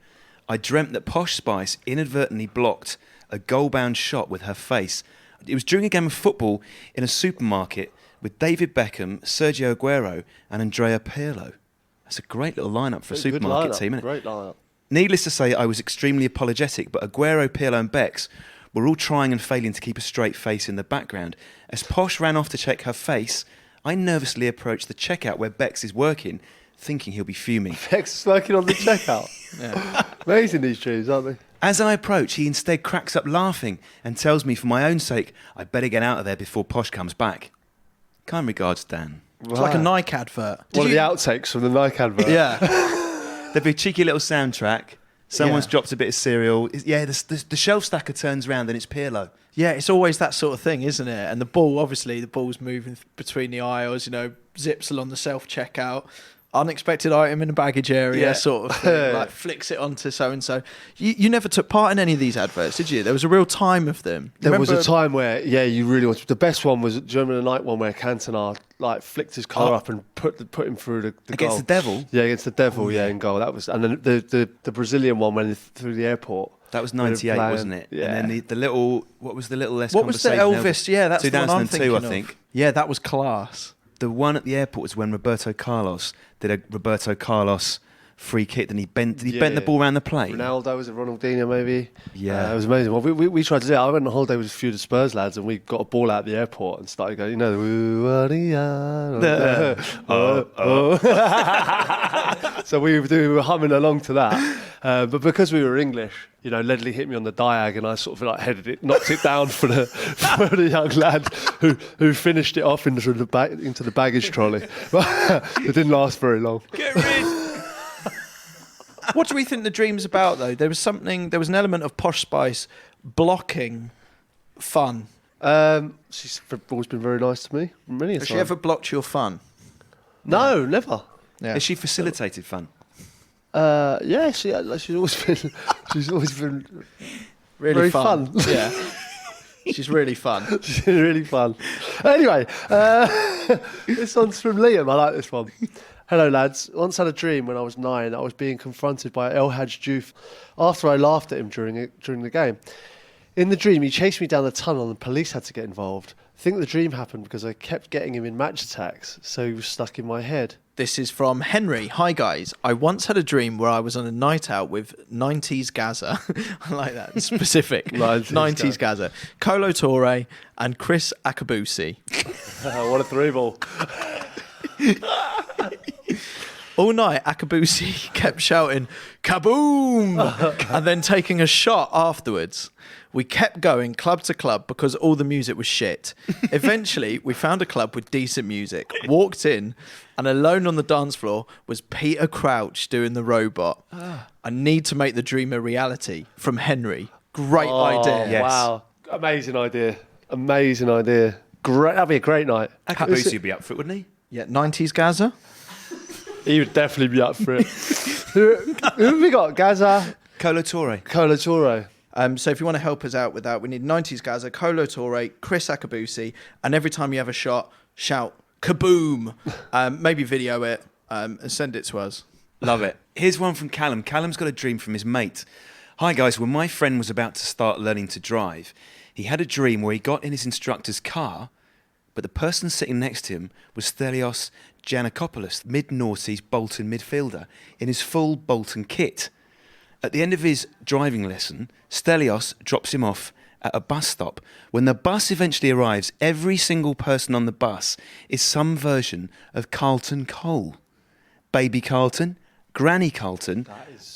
[SPEAKER 5] I dreamt that Posh Spice inadvertently blocked a goal-bound shot with her face. It was during a game of football in a supermarket with David Beckham, Sergio Aguero and Andrea Pirlo. That's a great little lineup for a
[SPEAKER 2] Good
[SPEAKER 5] supermarket
[SPEAKER 2] lineup,
[SPEAKER 5] team, isn't it?
[SPEAKER 2] Great lineup.
[SPEAKER 5] Needless to say, I was extremely apologetic, but Aguero, Pirlo and Bex were all trying and failing to keep a straight face in the background. As Posh ran off to check her face, I nervously approached the checkout where Bex is working, thinking he'll be fuming.
[SPEAKER 2] Bex is working on the checkout. Amazing, these dreams, aren't they?
[SPEAKER 5] As I approach, he instead cracks up laughing and tells me for my own sake, I better get out of there before Posh comes back. Kind regards, Dan.
[SPEAKER 4] It's like a Nike advert.
[SPEAKER 2] One of the outtakes from the Nike advert.
[SPEAKER 4] Yeah.
[SPEAKER 5] There'd be a cheeky little soundtrack. Someone's
[SPEAKER 4] Yeah.
[SPEAKER 5] dropped a bit of cereal. Yeah, the shelf stacker turns round and it's Pirlo.
[SPEAKER 4] Yeah, it's always that sort of thing, isn't it? And the ball, obviously, the ball's moving between the aisles, you know, zips along the self-checkout. Unexpected item in the baggage area,
[SPEAKER 2] Yeah.
[SPEAKER 4] sort of thing. Like, flicks it onto so-and-so. You never took part in any of these adverts, did you? There was a real time of them.
[SPEAKER 2] There was a
[SPEAKER 4] Remember-
[SPEAKER 2] time where, you really wanted. The best one was, do you remember the night one where Cantona like flicked his car up and put him through the
[SPEAKER 5] Against
[SPEAKER 2] goal.
[SPEAKER 5] the devil?
[SPEAKER 2] Yeah, against the devil. Yeah, in goal. That was, and then the Brazilian one went through the airport.
[SPEAKER 5] That was 98, wasn't it?
[SPEAKER 2] Yeah.
[SPEAKER 5] And then the little, what was the little less
[SPEAKER 4] What was the
[SPEAKER 5] conversation?
[SPEAKER 4] Elvis? Yeah, that's the one I'm
[SPEAKER 5] 2002,
[SPEAKER 4] thinking
[SPEAKER 5] I
[SPEAKER 4] of.
[SPEAKER 5] think.
[SPEAKER 4] Yeah, that was class.
[SPEAKER 5] The one at the airport was when Roberto Carlos did a Roberto Carlos free kick, and he bent the ball around the plate.
[SPEAKER 2] Ronaldo, was it Ronaldinho maybe?
[SPEAKER 5] Yeah.
[SPEAKER 2] It was amazing. Well, we tried to do it. I went on holiday with a few of the Spurs lads and we got a ball out at the airport and started going, So we were humming along to that. But because we were English, Ledley hit me on the diag and I sort of headed it, knocked it down for the young lad who finished it off into the baggage trolley. But it didn't last very long.
[SPEAKER 5] Get rid!
[SPEAKER 4] What do we think the dream's about, though? There was an element of Posh Spice blocking fun.
[SPEAKER 2] She's always been very nice to me. Many a
[SPEAKER 4] Has
[SPEAKER 2] time.
[SPEAKER 4] she ever blocked your fun?
[SPEAKER 2] No, never.
[SPEAKER 4] Yeah.
[SPEAKER 5] Has she facilitated fun?
[SPEAKER 2] Yeah, she's always been
[SPEAKER 4] Really
[SPEAKER 2] very
[SPEAKER 4] fun.
[SPEAKER 2] fun.
[SPEAKER 4] Yeah. She's really fun.
[SPEAKER 2] She's really fun. Anyway, this one's from Liam. I like this one. Hello, lads. Once had a dream when I was 9. I was being confronted by El Hadj Diouf after I laughed at him during the game. In the dream, he chased me down the tunnel and the police had to get involved. I think the dream happened because I kept getting him in match attacks, so he was stuck in my head.
[SPEAKER 4] This is from Henry. Hi, guys. I once had a dream where I was on a night out with 90s Gaza. I like that. Specific. 90s Gaza. Kolo Toure and Chris Akabusi.
[SPEAKER 2] What a three ball.
[SPEAKER 4] All night, Akabusi kept shouting, kaboom! And then taking a shot afterwards. We kept going club to club because all the music was shit. Eventually, we found a club with decent music, walked in, and alone on the dance floor was Peter Crouch doing the robot. I need to make the dream a reality. From Henry. Great idea.
[SPEAKER 5] Yes.
[SPEAKER 2] Wow. Amazing idea. Great. That'd be a great night.
[SPEAKER 5] Akabusi would be up for it, wouldn't he?
[SPEAKER 4] Yeah, 90s Gaza.
[SPEAKER 2] He would definitely be up for it. Who have we got? Gaza,
[SPEAKER 5] Kolo Toure.
[SPEAKER 2] Kolo Toure.
[SPEAKER 4] So if you want to help us out with that, we need 90s Gaza, Kolo Toure, Chris Akabusi, and every time you have a shot, shout kaboom. Maybe video it and send it to us.
[SPEAKER 5] Love it. Here's one from Callum. Callum's got a dream from his mate. Hi guys, when my friend was about to start learning to drive, he had a dream where he got in his instructor's car, but the person sitting next to him was Stelios Giannakopoulos, mid-noughties Bolton midfielder, in his full Bolton kit. At the end of his driving lesson, Stelios drops him off at a bus stop. When the bus eventually arrives, every single person on the bus is some version of Carlton Cole. Baby Carlton, Granny Carlton,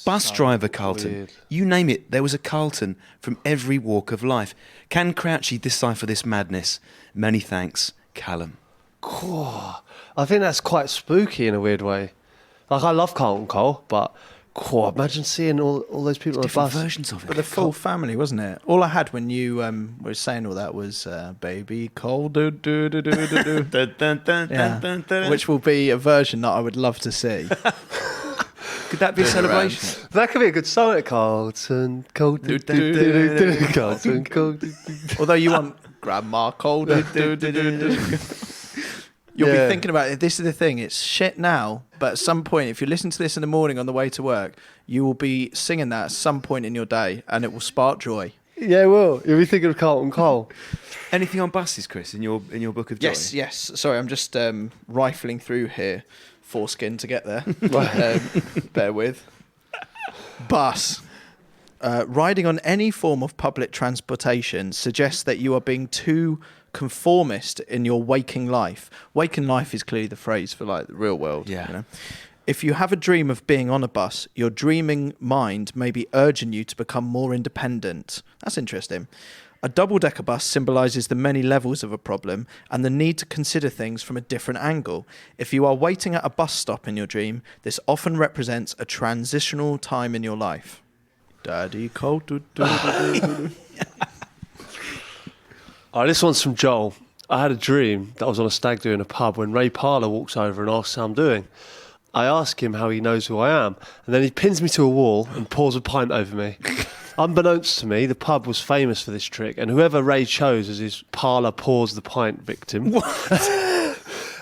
[SPEAKER 5] bus driver Carlton.
[SPEAKER 2] weird.
[SPEAKER 5] You name it, there was a Carlton from every walk of life. Can Crouchy decipher this madness? Many thanks, Callum.
[SPEAKER 2] I think that's quite spooky in a weird way. Like, I love Carlton Cole, but imagine seeing all those people on the
[SPEAKER 5] Different
[SPEAKER 2] bus.
[SPEAKER 5] versions of it.
[SPEAKER 4] But the full family, wasn't it? All I had when you were saying all that was Baby Cole, do do do do do do.
[SPEAKER 5] Dun, dun, dun,
[SPEAKER 4] Yeah.
[SPEAKER 5] dun, dun, dun.
[SPEAKER 4] Which will be a version that I would love to see.
[SPEAKER 5] Could that be a celebration?
[SPEAKER 2] That could be a good song. Carlton Cole. Carlton Cole.
[SPEAKER 4] Although you want Grandma Cole, do do do do do. You'll be thinking about it. This is the thing. It's shit now, but at some point, if you listen to this in the morning on the way to work, you will be singing that at some point in your day, and it will spark joy.
[SPEAKER 2] Yeah, it will. You'll be thinking of Carlton Cole.
[SPEAKER 5] Anything on buses, Chris, in your book of joy?
[SPEAKER 4] Yes. Sorry, I'm just rifling through here. Foreskin to get there. Bear with. Bus. Riding on any form of public transportation suggests that you are being too conformist in your waking life. Waking life is clearly the phrase for like the real world.
[SPEAKER 5] Yeah.
[SPEAKER 4] You know? If you have a dream of being on a bus, your dreaming mind may be urging you to become more independent. That's interesting. A double-decker bus symbolises the many levels of a problem and the need to consider things from a different angle. If you are waiting at a bus stop in your dream, this often represents a transitional time in your life. Daddy Cole.
[SPEAKER 2] All right, this one's from Joel. I had a dream that I was on a stag do in a pub when Ray Parlour walks over and asks how I'm doing. I ask him how he knows who I am, and then he pins me to a wall and pours a pint over me. Unbeknownst to me, the pub was famous for this trick, and whoever Ray chose as his Parlour pours the pint victim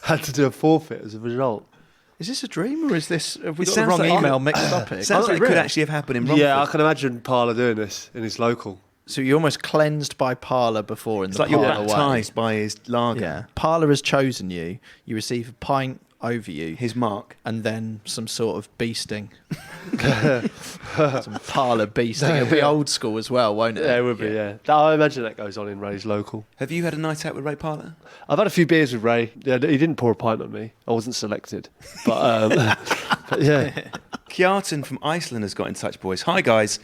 [SPEAKER 2] had to do a forfeit as a result.
[SPEAKER 4] Is this a dream or is this? Have we
[SPEAKER 5] It
[SPEAKER 4] got the
[SPEAKER 5] sounds
[SPEAKER 4] wrong
[SPEAKER 5] like-
[SPEAKER 4] email mixed up here?
[SPEAKER 5] Sounds like it could
[SPEAKER 2] really?
[SPEAKER 5] actually have happened in Romford.
[SPEAKER 2] Yeah, I can imagine Parler doing this in his local.
[SPEAKER 4] So you almost cleansed by Parler before in
[SPEAKER 5] It's
[SPEAKER 4] the
[SPEAKER 5] like you're
[SPEAKER 4] Parler way.
[SPEAKER 5] baptised by his lager.
[SPEAKER 4] Yeah. Parler has chosen you. You receive a pint over you.
[SPEAKER 5] His mark.
[SPEAKER 4] And then some sort of beasting. Some Parler beasting. It'll be old school as well, won't it?
[SPEAKER 2] Yeah, it would be, yeah. I imagine that goes on in Ray's local.
[SPEAKER 5] Have you had a night out with Ray Parler?
[SPEAKER 2] I've had a few beers with Ray. Yeah, he didn't pour a pint on me. I wasn't selected. But, but yeah.
[SPEAKER 5] Kjartan from Iceland has got in touch, boys. Hi, guys.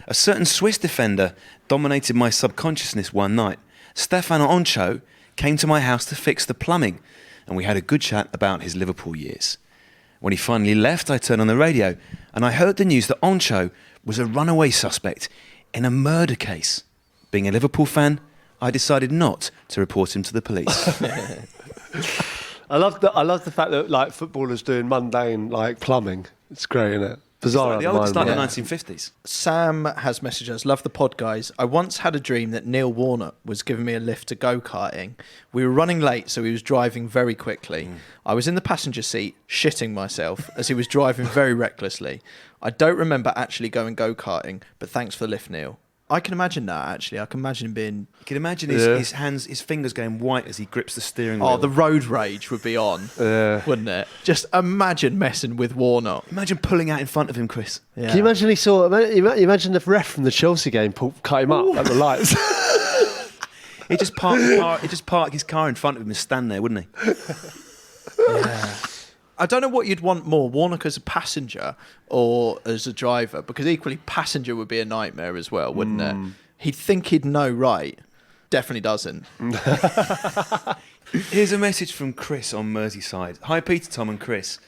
[SPEAKER 5] A certain Swiss defender dominated my subconsciousness one night. Stefano Oncho came to my house to fix the plumbing, and we had a good chat about his Liverpool years. When he finally left, I turned on the radio, and I heard the news that Oncho was a runaway suspect in a murder case. Being a Liverpool fan, I decided not to report him to the police.
[SPEAKER 2] I love the fact that like footballers doing mundane like plumbing. It's great, isn't it? Bizarre.
[SPEAKER 5] Like the
[SPEAKER 2] at the
[SPEAKER 5] old start
[SPEAKER 2] moment.
[SPEAKER 5] of the 1950s.
[SPEAKER 4] Sam has messaged us, love the pod, guys. I once had a dream that Neil Warnock was giving me a lift to go-karting. We were running late, so he was driving very quickly. I was in the passenger seat, shitting myself, as he was driving very recklessly. I don't remember actually going go-karting, but thanks for the lift, Neil. I can imagine that, actually. I can imagine him being...
[SPEAKER 5] You can imagine his hands, his fingers going white as he grips the steering wheel.
[SPEAKER 4] Oh, the road rage would be on, wouldn't it? Just imagine messing with Warnock.
[SPEAKER 5] Imagine pulling out in front of him, Chris.
[SPEAKER 4] Yeah.
[SPEAKER 2] Can you imagine imagine the ref from the Chelsea game cut him up at the lights?
[SPEAKER 5] He'd just park his car in front of him and stand there, wouldn't he?
[SPEAKER 4] Yeah. I don't know what you'd want more, Warnock as a passenger or as a driver, because equally passenger would be a nightmare as well, wouldn't it? He'd think he'd know right. Definitely doesn't.
[SPEAKER 5] Here's a message from Chris on Merseyside. Hi, Peter, Tom and Chris.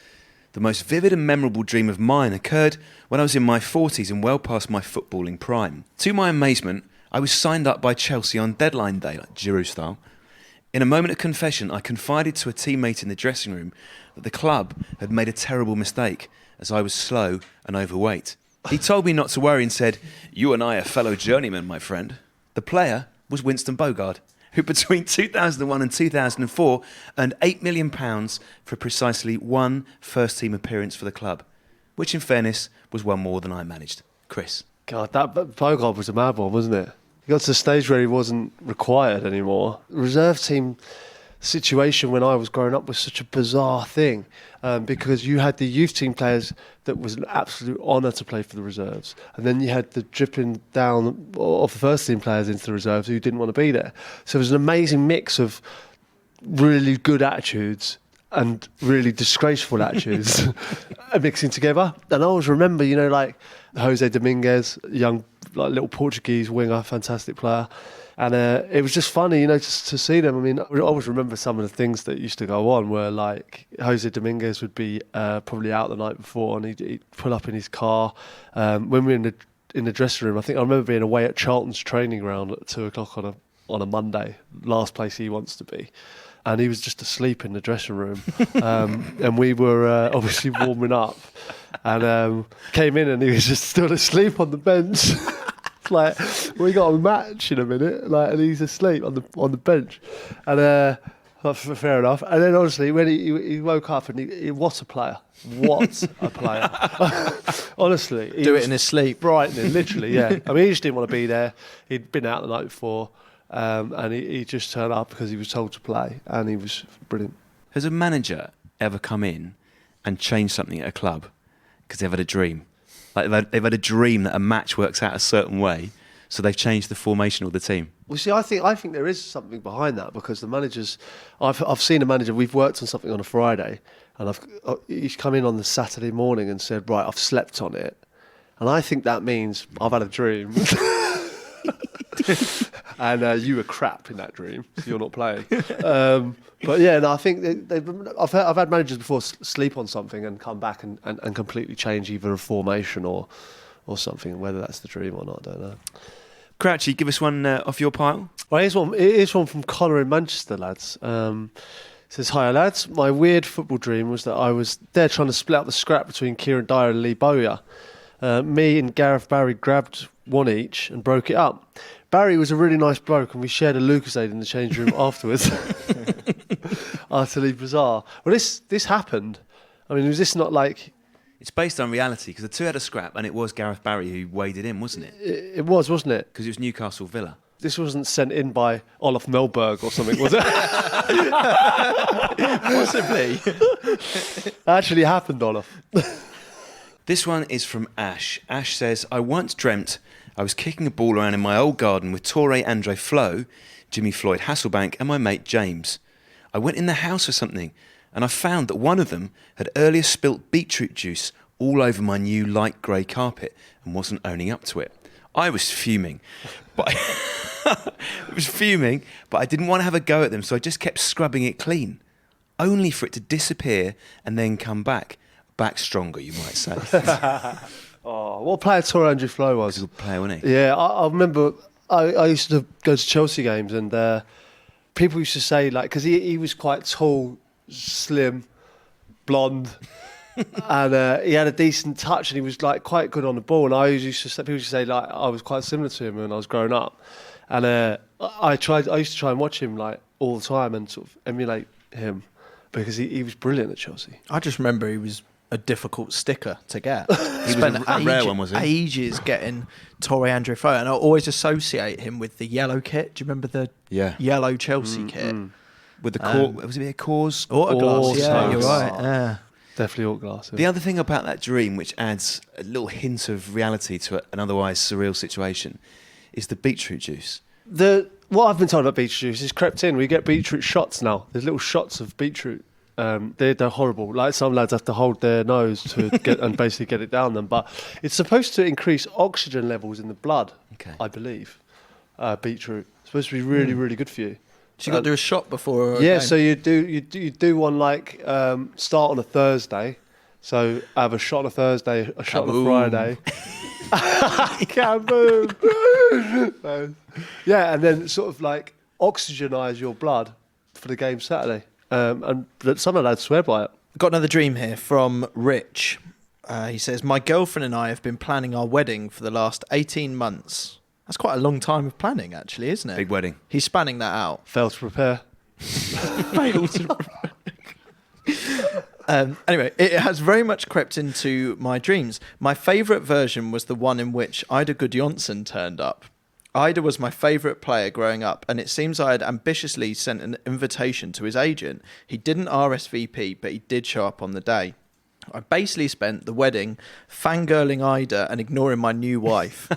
[SPEAKER 5] The most vivid and memorable dream of mine occurred when I was in my 40s and well past my footballing prime. To my amazement, I was signed up by Chelsea on deadline day, like Giroud style. In a moment of confession, I confided to a teammate in the dressing room that the club had made a terrible mistake, as I was slow and overweight. He told me not to worry and said, "You and I are fellow journeymen, my friend." The player was Winston Bogarde, who between 2001 and 2004 earned £8 million for precisely one first-team appearance for the club, which in fairness was one more than I managed. Chris.
[SPEAKER 2] God, that Bogarde was a mad one, wasn't it? He got to the stage where he wasn't required anymore. The reserve team situation when I was growing up was such a bizarre thing because you had the youth team players that was an absolute honour to play for the reserves, and then you had the dripping down of the first team players into the reserves who didn't want to be there. So it was an amazing mix of really good attitudes and really disgraceful attitudes mixing together. And I always remember, like Jose Dominguez, young like little Portuguese winger, fantastic player. And it was just funny, just to see them. I mean, I always remember some of the things that used to go on where, like, Jose Dominguez would be probably out the night before and he'd pull up in his car. When we were in the dressing room, I remember being away at Charlton's training ground at 2:00 on a Monday, last place he wants to be. And he was just asleep in the dressing room. And we were obviously warming up and came in and he was just still asleep on the bench. Like, we got a match in a minute, and he's asleep on the bench, and fair enough. And then honestly, when he woke up and what a player, honestly,
[SPEAKER 4] Do it in his sleep,
[SPEAKER 2] brightening, literally, yeah. I mean, he just didn't want to be there. He'd been out the night before, and he just turned up because he was told to play, and he was brilliant.
[SPEAKER 5] Has a manager ever come in and changed something at a club because they've had a dream? Like they've had a dream that a match works out a certain way, so they've changed the formation of the team.
[SPEAKER 2] Well, see, I think there is something behind that because the managers, I've seen a manager. We've worked on something on a Friday, and he's come in on the Saturday morning and said, "Right, I've slept on it," and I think that means I've had a dream. And you were crap in that dream, so you're not playing. But yeah, no, I think I've had managers before sleep on something and come back and completely change either a formation or something. Whether that's the dream or not, I don't know.
[SPEAKER 5] Crouchy, give us one off your pile.
[SPEAKER 2] Well, here's one from Connor in Manchester, lads. Says, "Hi lads, my weird football dream was that I was there trying to split up the scrap between Kieran Dyer and Lee Bowyer. Me and Gareth Barry grabbed one each and broke it up. Barry was a really nice bloke and we shared a Lucasade in the change room afterwards." Utterly bizarre. Well, this happened I mean, was this not like...
[SPEAKER 5] It's based on reality because the two had a scrap and it was Gareth Barry who waded in, wasn't it?
[SPEAKER 2] It was, wasn't it?
[SPEAKER 5] Because it was Newcastle Villa.
[SPEAKER 2] This wasn't sent in by Olaf Melberg or something, was it?
[SPEAKER 4] Possibly.
[SPEAKER 2] It actually happened, Olaf.
[SPEAKER 5] This one is from Ash. Ash says, I once dreamt I was kicking a ball around in my old garden with Torre Andre Flo, Jimmy Floyd Hasselbank and my mate James. I went in the house or something and I found that one of them had earlier spilt beetroot juice all over my new light grey carpet and wasn't owning up to it. I was fuming, but I didn't want to have a go at them, so I just kept scrubbing it clean, only for it to disappear and then come back. Back stronger, you might say.
[SPEAKER 2] Oh, what player Torre Andre Flo was?
[SPEAKER 5] Good player, wasn't he?
[SPEAKER 2] Yeah, I remember I used to go to Chelsea games and people used to say, like, because he was quite tall, slim, blonde, and he had a decent touch and he was like quite good on the ball. And people used to say like I was quite similar to him when I was growing up. And I used to try and watch him like all the time and sort of emulate him because he was brilliant at Chelsea.
[SPEAKER 4] I just remember he was a difficult sticker to get.
[SPEAKER 5] He was a rare one, was he?
[SPEAKER 4] Ages getting Torre Andre Flo, and I always associate him with the yellow kit. Do you remember the yellow Chelsea kit?
[SPEAKER 5] With the was it a cause?
[SPEAKER 4] Autoglass, yeah,
[SPEAKER 2] Autoglass.
[SPEAKER 4] you're right. Yeah.
[SPEAKER 2] Definitely Autoglass. Yeah.
[SPEAKER 5] The other thing about that dream, which adds a little hint of reality to an otherwise surreal situation, is the beetroot juice.
[SPEAKER 2] What I've been told about beetroot juice is crept in. We get beetroot shots now. There's little shots of beetroot. They're horrible. Like some lads have to hold their nose to get and basically get it down them. But it's supposed to increase oxygen levels in the blood.
[SPEAKER 5] Okay.
[SPEAKER 2] I believe beetroot. It's supposed to be really, really good for you.
[SPEAKER 4] So you got to do a shot before.
[SPEAKER 2] Yeah. So you do one like start on a Thursday. So have a shot on a Thursday, a shot on a Friday. Kaboom! Yeah, and then sort of like oxygenise your blood for the game Saturday. And some of the lads swear by it.
[SPEAKER 4] Got another dream here from Rich. He says, my girlfriend and I have been planning our wedding for the last 18 months. That's quite a long time of planning, actually, isn't it?
[SPEAKER 5] Big wedding.
[SPEAKER 4] He's spanning that out.
[SPEAKER 2] Failed to prepare.
[SPEAKER 4] Anyway, it has very much crept into my dreams. My favourite version was the one in which Ida Gudjonsson turned up. Ida was my favourite player growing up, and it seems I had ambitiously sent an invitation to his agent. He didn't RSVP, but he did show up on the day. I basically spent the wedding fangirling Ida and ignoring my new wife.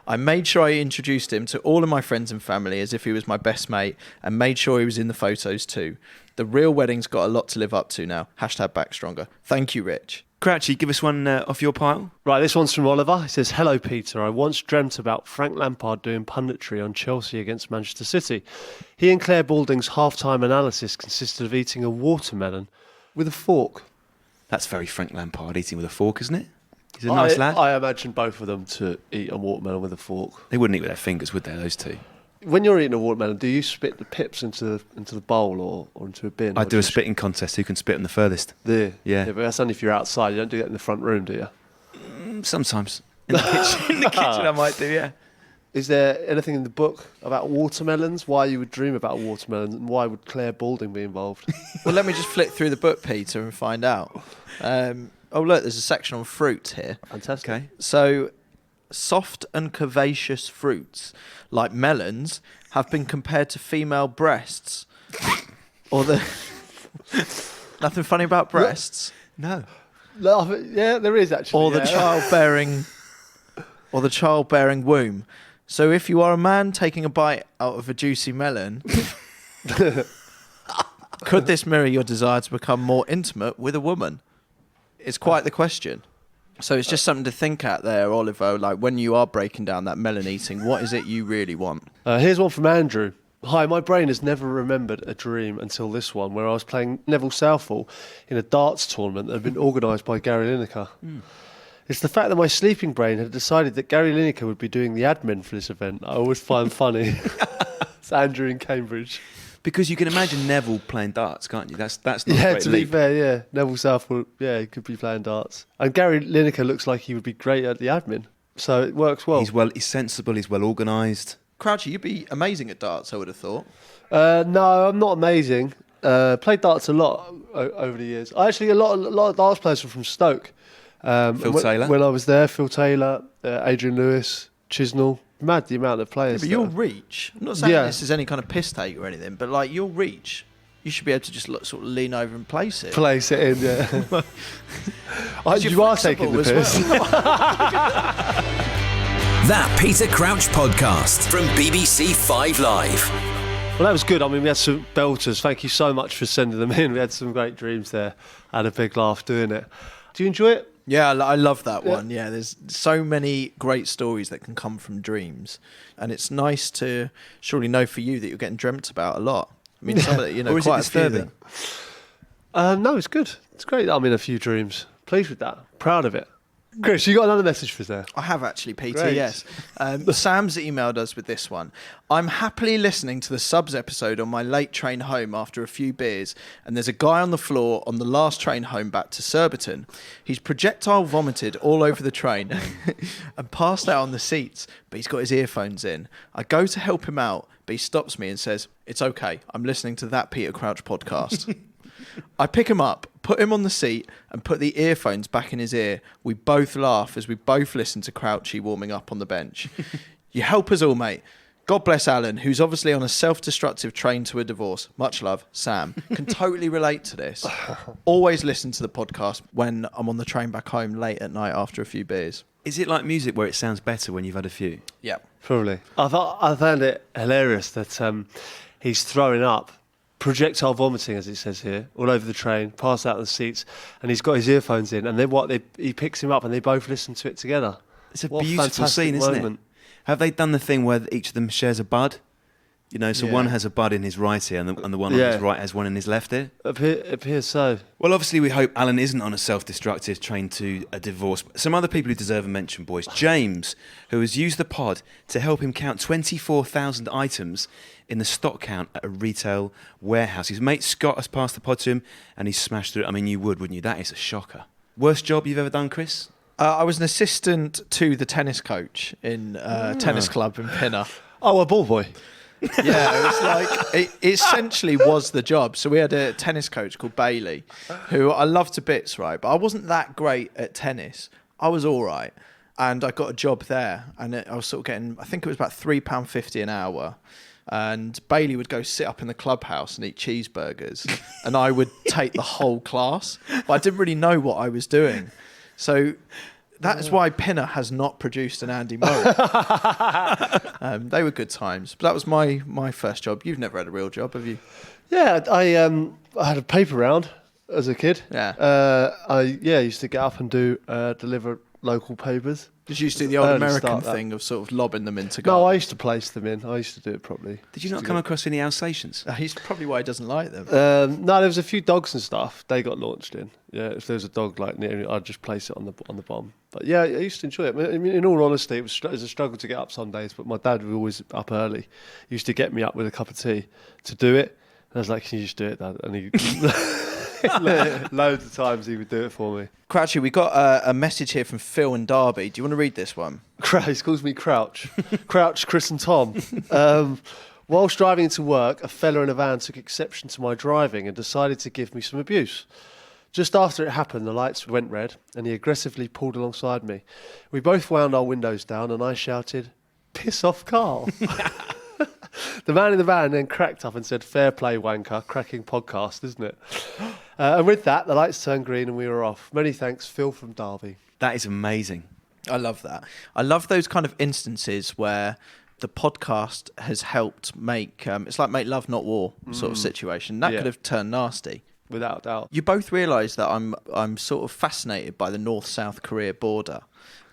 [SPEAKER 4] I made sure I introduced him to all of my friends and family as if he was my best mate, and made sure he was in the photos too. The real wedding's got a lot to live up to now. #backstronger. Thank you, Rich.
[SPEAKER 5] Crouchy, give us one off your pile.
[SPEAKER 2] Right, this one's from Oliver. He says, hello, Peter. I once dreamt about Frank Lampard doing punditry on Chelsea against Manchester City. He and Claire Balding's half-time analysis consisted of eating a watermelon with a fork.
[SPEAKER 5] That's very Frank Lampard, eating with a fork, isn't it? He's a nice lad.
[SPEAKER 2] I imagine both of them to eat a watermelon with a fork.
[SPEAKER 5] They wouldn't eat with their fingers, would they, those two?
[SPEAKER 2] When you're eating a watermelon, do you spit the pips into the bowl or into a bin?
[SPEAKER 5] I do a spitting contest. Who can spit them the furthest?
[SPEAKER 2] Yeah, but that's only if you're outside. You don't do that in the front room, do you?
[SPEAKER 5] Sometimes. In the kitchen, I might do, yeah.
[SPEAKER 2] Is there anything in the book about watermelons? Why you would dream about watermelons, and why would Claire Balding be involved?
[SPEAKER 4] Well, let me just flick through the book, Peter, and find out. Oh, look, there's a section on fruit here.
[SPEAKER 2] Fantastic.
[SPEAKER 5] Okay.
[SPEAKER 4] So, soft and curvaceous fruits, like melons, have been compared to female breasts. Or the... Nothing funny about breasts?
[SPEAKER 5] No.
[SPEAKER 2] Yeah, there is actually.
[SPEAKER 4] Or the childbearing womb. So if you are a man taking a bite out of a juicy melon, could this mirror your desire to become more intimate with a woman? It's quite the question. So it's just something to think at there, Oliver. Like when you are breaking down that melon eating, what is it you really want?
[SPEAKER 2] Here's one from Andrew. Hi, my brain has never remembered a dream until this one, where I was playing Neville Southall in a darts tournament that had been organised by Gary Lineker. It's the fact that my sleeping brain had decided that Gary Lineker would be doing the admin for this event. I always find funny. It's Andrew in Cambridge.
[SPEAKER 5] Because you can imagine Neville playing darts, can't you? That's not a
[SPEAKER 2] Yeah,
[SPEAKER 5] great
[SPEAKER 2] to be
[SPEAKER 5] leap.
[SPEAKER 2] fair, yeah. Neville Southall, yeah, he could be playing darts. And Gary Lineker looks like he would be great at the admin. So it works well.
[SPEAKER 5] He's sensible, he's well organised.
[SPEAKER 4] Crouchy, you'd be amazing at darts, I would have thought.
[SPEAKER 2] No, I'm not amazing. Played darts a lot over the years. A lot of darts players were from Stoke.
[SPEAKER 5] Phil Taylor.
[SPEAKER 2] When I was there, Phil Taylor, Adrian Lewis, Chisnell. Mad the amount of players.
[SPEAKER 4] But your reach, I'm not saying this is any kind of piss take or anything, but like your reach, you should be able to just sort of lean over and place it.
[SPEAKER 2] Place it in, yeah. You are taking the piss.
[SPEAKER 6] That Peter Crouch podcast from BBC 5 Live.
[SPEAKER 2] Well, that was good. I mean, we had some belters. Thank you so much for sending them in. We had some great dreams there. I had a big laugh doing it. Do you enjoy it?
[SPEAKER 4] Yeah, I love that one. Yeah, there's so many great stories that can come from dreams. And it's nice to surely know for you that you're getting dreamt about a lot. I mean, some of it,
[SPEAKER 5] or is
[SPEAKER 4] quite
[SPEAKER 5] it disturbing?
[SPEAKER 2] No, it's good. It's great that I'm in a few dreams. Pleased with that. Proud of it. Chris, you got another message for us there?
[SPEAKER 4] I have actually, Peter,
[SPEAKER 2] Great.
[SPEAKER 4] yes. Sam's emailed us with this one. I'm happily listening to the Subs episode on my late train home after a few beers, and there's a guy on the floor on the last train home back to Surbiton. He's projectile vomited all over the train and passed out on the seats, but he's got his earphones in. I go to help him out, but he stops me and says, "It's okay, I'm listening to that Peter Crouch podcast." I pick him up, put him on the seat, and put the earphones back in his ear. We both laugh as we both listen to Crouchy warming up on the bench. You help us all, mate. God bless Alan, who's obviously on a self-destructive train to a divorce. Much love, Sam. Can totally relate to this. Always listen to the podcast when I'm on the train back home late at night after a few beers.
[SPEAKER 5] Is it like music where it sounds better when you've had a few?
[SPEAKER 4] Yeah.
[SPEAKER 2] Probably. I found it hilarious that he's throwing up, projectile vomiting, as it says here, all over the train, passed out on the seats, and he's got his earphones in, and then he picks him up, and they both listen to it together.
[SPEAKER 5] It's a beautiful scene, isn't it? Have they done the thing where each of them shares a bud? You know, so one has a bud in his right ear, and the one on his right has one in his left ear.
[SPEAKER 2] Appears so.
[SPEAKER 5] Well, obviously, we hope Alan isn't on a self-destructive train to a divorce. Some other people who deserve a mention, boys. James, who has used the pod to help him count 24,000 items in the stock count at a retail warehouse. His mate Scott has passed the pod to him, and he's smashed through it. I mean, you would, wouldn't you? That is a shocker. Worst job you've ever done, Chris?
[SPEAKER 4] I was an assistant to the tennis coach in a tennis club in Pinner.
[SPEAKER 2] Oh, a ball boy.
[SPEAKER 4] Yeah, it was like it essentially was the job. So we had a tennis coach called Bailey, who I loved to bits, right? But I wasn't that great at tennis. I was all right, and I got a job there, and I was sort of getting, I think it was about £3.50 an hour. And Bailey would go sit up in the clubhouse and eat cheeseburgers, and I would take the whole class. But I didn't really know what I was doing, so. That is why Pinner has not produced an Andy Murray. They were good times. But that was my first job. You've never had a real job, have you?
[SPEAKER 2] Yeah, I had a paper round as a kid.
[SPEAKER 4] Yeah.
[SPEAKER 2] I used to get up and do deliver local papers.
[SPEAKER 4] Did you used to do the old American thing of sort of lobbing them into
[SPEAKER 2] No,
[SPEAKER 4] goal?
[SPEAKER 2] I used to place them in. I used to do it properly.
[SPEAKER 5] Did you not come across any Alsatians?
[SPEAKER 4] He's probably why he doesn't like them.
[SPEAKER 2] No, there was a few dogs and stuff. They got launched in. Yeah, if there was a dog like near me, I'd just place it on the bomb. But yeah, I used to enjoy it. I mean, in all honesty, it was a struggle to get up some days. But my dad was always up early. He used to get me up with a cup of tea to do it. And I was like, "Can you just do it, Dad?" And he loads of times he would do it for me.
[SPEAKER 4] Crouchy, we got a message here from Phil and Derby. Do you want to read this one?
[SPEAKER 2] He calls me Crouch. Crouch, Chris and Tom. Whilst driving into work, a fella in a van took exception to my driving and decided to give me some abuse. Just after it happened, the lights went red and he aggressively pulled alongside me. We both wound our windows down and I shouted, "Piss off, Carl." The man in the van then cracked up and said, "Fair play, wanker, cracking podcast, isn't it?" And with that, the lights turned green and we were off. Many thanks, Phil from Derby.
[SPEAKER 5] That is amazing.
[SPEAKER 4] I love that. I love those kind of instances where the podcast has helped make, it's like make love, not war sort of situation. That could have turned nasty.
[SPEAKER 2] Without doubt.
[SPEAKER 4] You both realise that I'm sort of fascinated by the North-South Korea border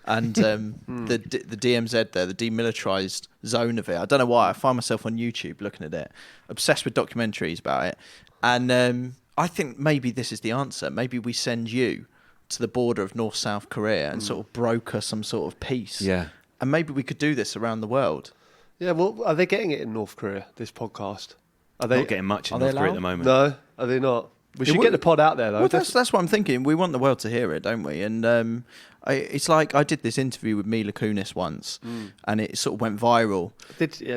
[SPEAKER 4] and the DMZ there, the demilitarised zone of it. I don't know why. I find myself on YouTube looking at it, obsessed with documentaries about it. And I think maybe this is the answer. Maybe we send you to the border of North-South Korea and sort of broker some sort of peace.
[SPEAKER 5] Yeah.
[SPEAKER 4] And maybe we could do this around the world.
[SPEAKER 2] Yeah, well, are they getting it in North Korea, this podcast? Are they
[SPEAKER 5] Not getting much in
[SPEAKER 4] Are they
[SPEAKER 5] North Korea at
[SPEAKER 4] allowed?
[SPEAKER 5] the moment.
[SPEAKER 2] No, are they not? We should get the pod out there, though.
[SPEAKER 4] Well, that's what I'm thinking. We want the world to hear it, don't we? And it's like I did this interview with Mila Kunis once, and it sort of went viral.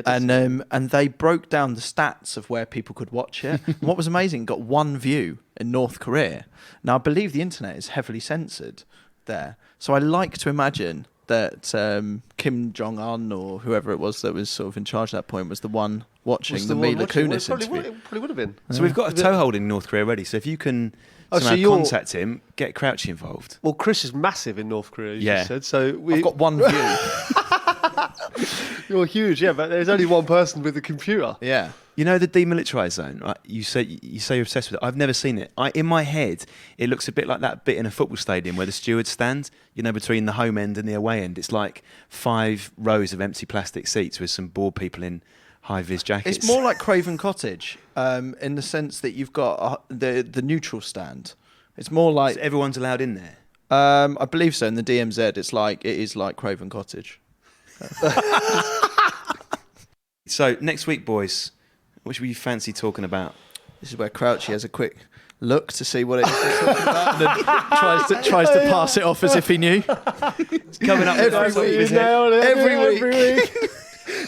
[SPEAKER 4] And they broke down the stats of where people could watch it. And what was amazing, it got 1 view in North Korea. Now, I believe the internet is heavily censored there. So I like to imagine that Kim Jong-un or whoever it was that was sort of in charge at that point was the one watching the Mila Kunis interview.
[SPEAKER 2] It probably would have been.
[SPEAKER 5] So we've got a toehold in North Korea already. So if you can somehow contact him, get Crouchy involved.
[SPEAKER 2] Well, Chris is massive in North Korea, you just said. So
[SPEAKER 4] I've got 1 view.
[SPEAKER 2] You're huge, yeah, but there's only one person with a computer.
[SPEAKER 4] Yeah.
[SPEAKER 5] You know the demilitarized zone, right? You say you're obsessed with it. I've never seen it. In my head, it looks a bit like that bit in a football stadium where the stewards stand, between the home end and the away end. It's like 5 rows of empty plastic seats with some bored people in high-vis jackets.
[SPEAKER 4] It's more like Craven Cottage in the sense that you've got the neutral stand. It's more like...
[SPEAKER 5] So everyone's allowed in there?
[SPEAKER 4] I believe so. In the DMZ, it is like Craven Cottage.
[SPEAKER 5] So next week, boys, what should we fancy talking about?
[SPEAKER 4] This is where Crouchy has a quick look to see what it is he's talking about, and then tries to pass it off as if he knew.
[SPEAKER 5] It's coming up
[SPEAKER 4] every week. Every week.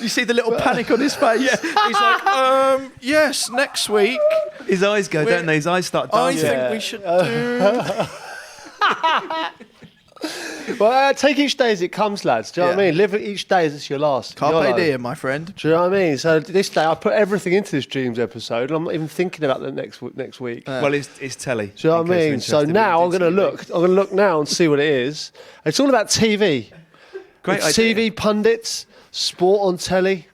[SPEAKER 4] You see the little panic on his face. Yeah. He's like, yes, next week.
[SPEAKER 5] His eyes go, don't they? His eyes start dancing.
[SPEAKER 4] I think we should do...
[SPEAKER 2] Well, take each day as it comes, lads. Do you know what I mean? Live each day as it's your last.
[SPEAKER 4] Carpe diem, my friend.
[SPEAKER 2] Do you know what I mean? So this day, I put everything into this Dreams episode, and I'm not even thinking about the next week.
[SPEAKER 5] Well, it's telly.
[SPEAKER 2] Do you know what I mean? So now I'm going to look. I'm going to look now and see what it is. It's all about TV.
[SPEAKER 5] Great
[SPEAKER 2] it's
[SPEAKER 5] idea.
[SPEAKER 2] TV pundits, sport on telly.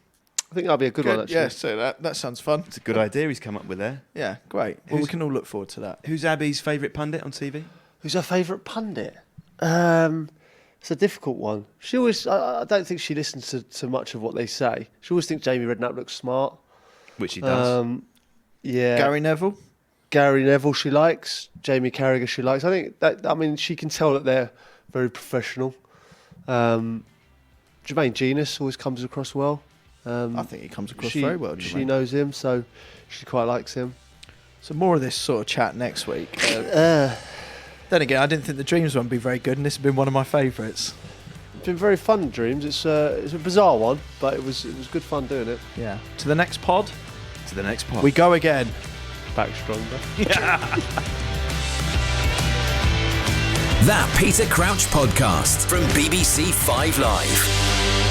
[SPEAKER 2] I think that'll be a good one, actually.
[SPEAKER 4] Yeah, so that sounds fun.
[SPEAKER 5] It's a good idea he's come up with there.
[SPEAKER 4] Yeah, great. Well, we can all look forward to that.
[SPEAKER 5] Who's Abby's favourite pundit on TV?
[SPEAKER 2] Who's her favourite pundit? It's a difficult one. She always, I don't think she listens to much of what they say. She always thinks Jamie Redknapp looks smart.
[SPEAKER 5] Which he does.
[SPEAKER 2] Yeah.
[SPEAKER 4] Gary Neville
[SPEAKER 2] she likes. Jamie Carragher she likes. I think she can tell that they're very professional. Jermaine Genius always comes across well.
[SPEAKER 4] I think he comes across very well.
[SPEAKER 2] She knows him, so she quite likes him.
[SPEAKER 4] So more of this sort of chat next week. Then again, I didn't think the Dreams one would be very good, and this has been one of my favourites.
[SPEAKER 2] It's been very fun, Dreams. It's a bizarre one, but it was good fun doing it.
[SPEAKER 4] Yeah. To the next pod.
[SPEAKER 2] We
[SPEAKER 4] go again.
[SPEAKER 2] Back stronger.
[SPEAKER 6] That Peter Crouch podcast from BBC 5 Live.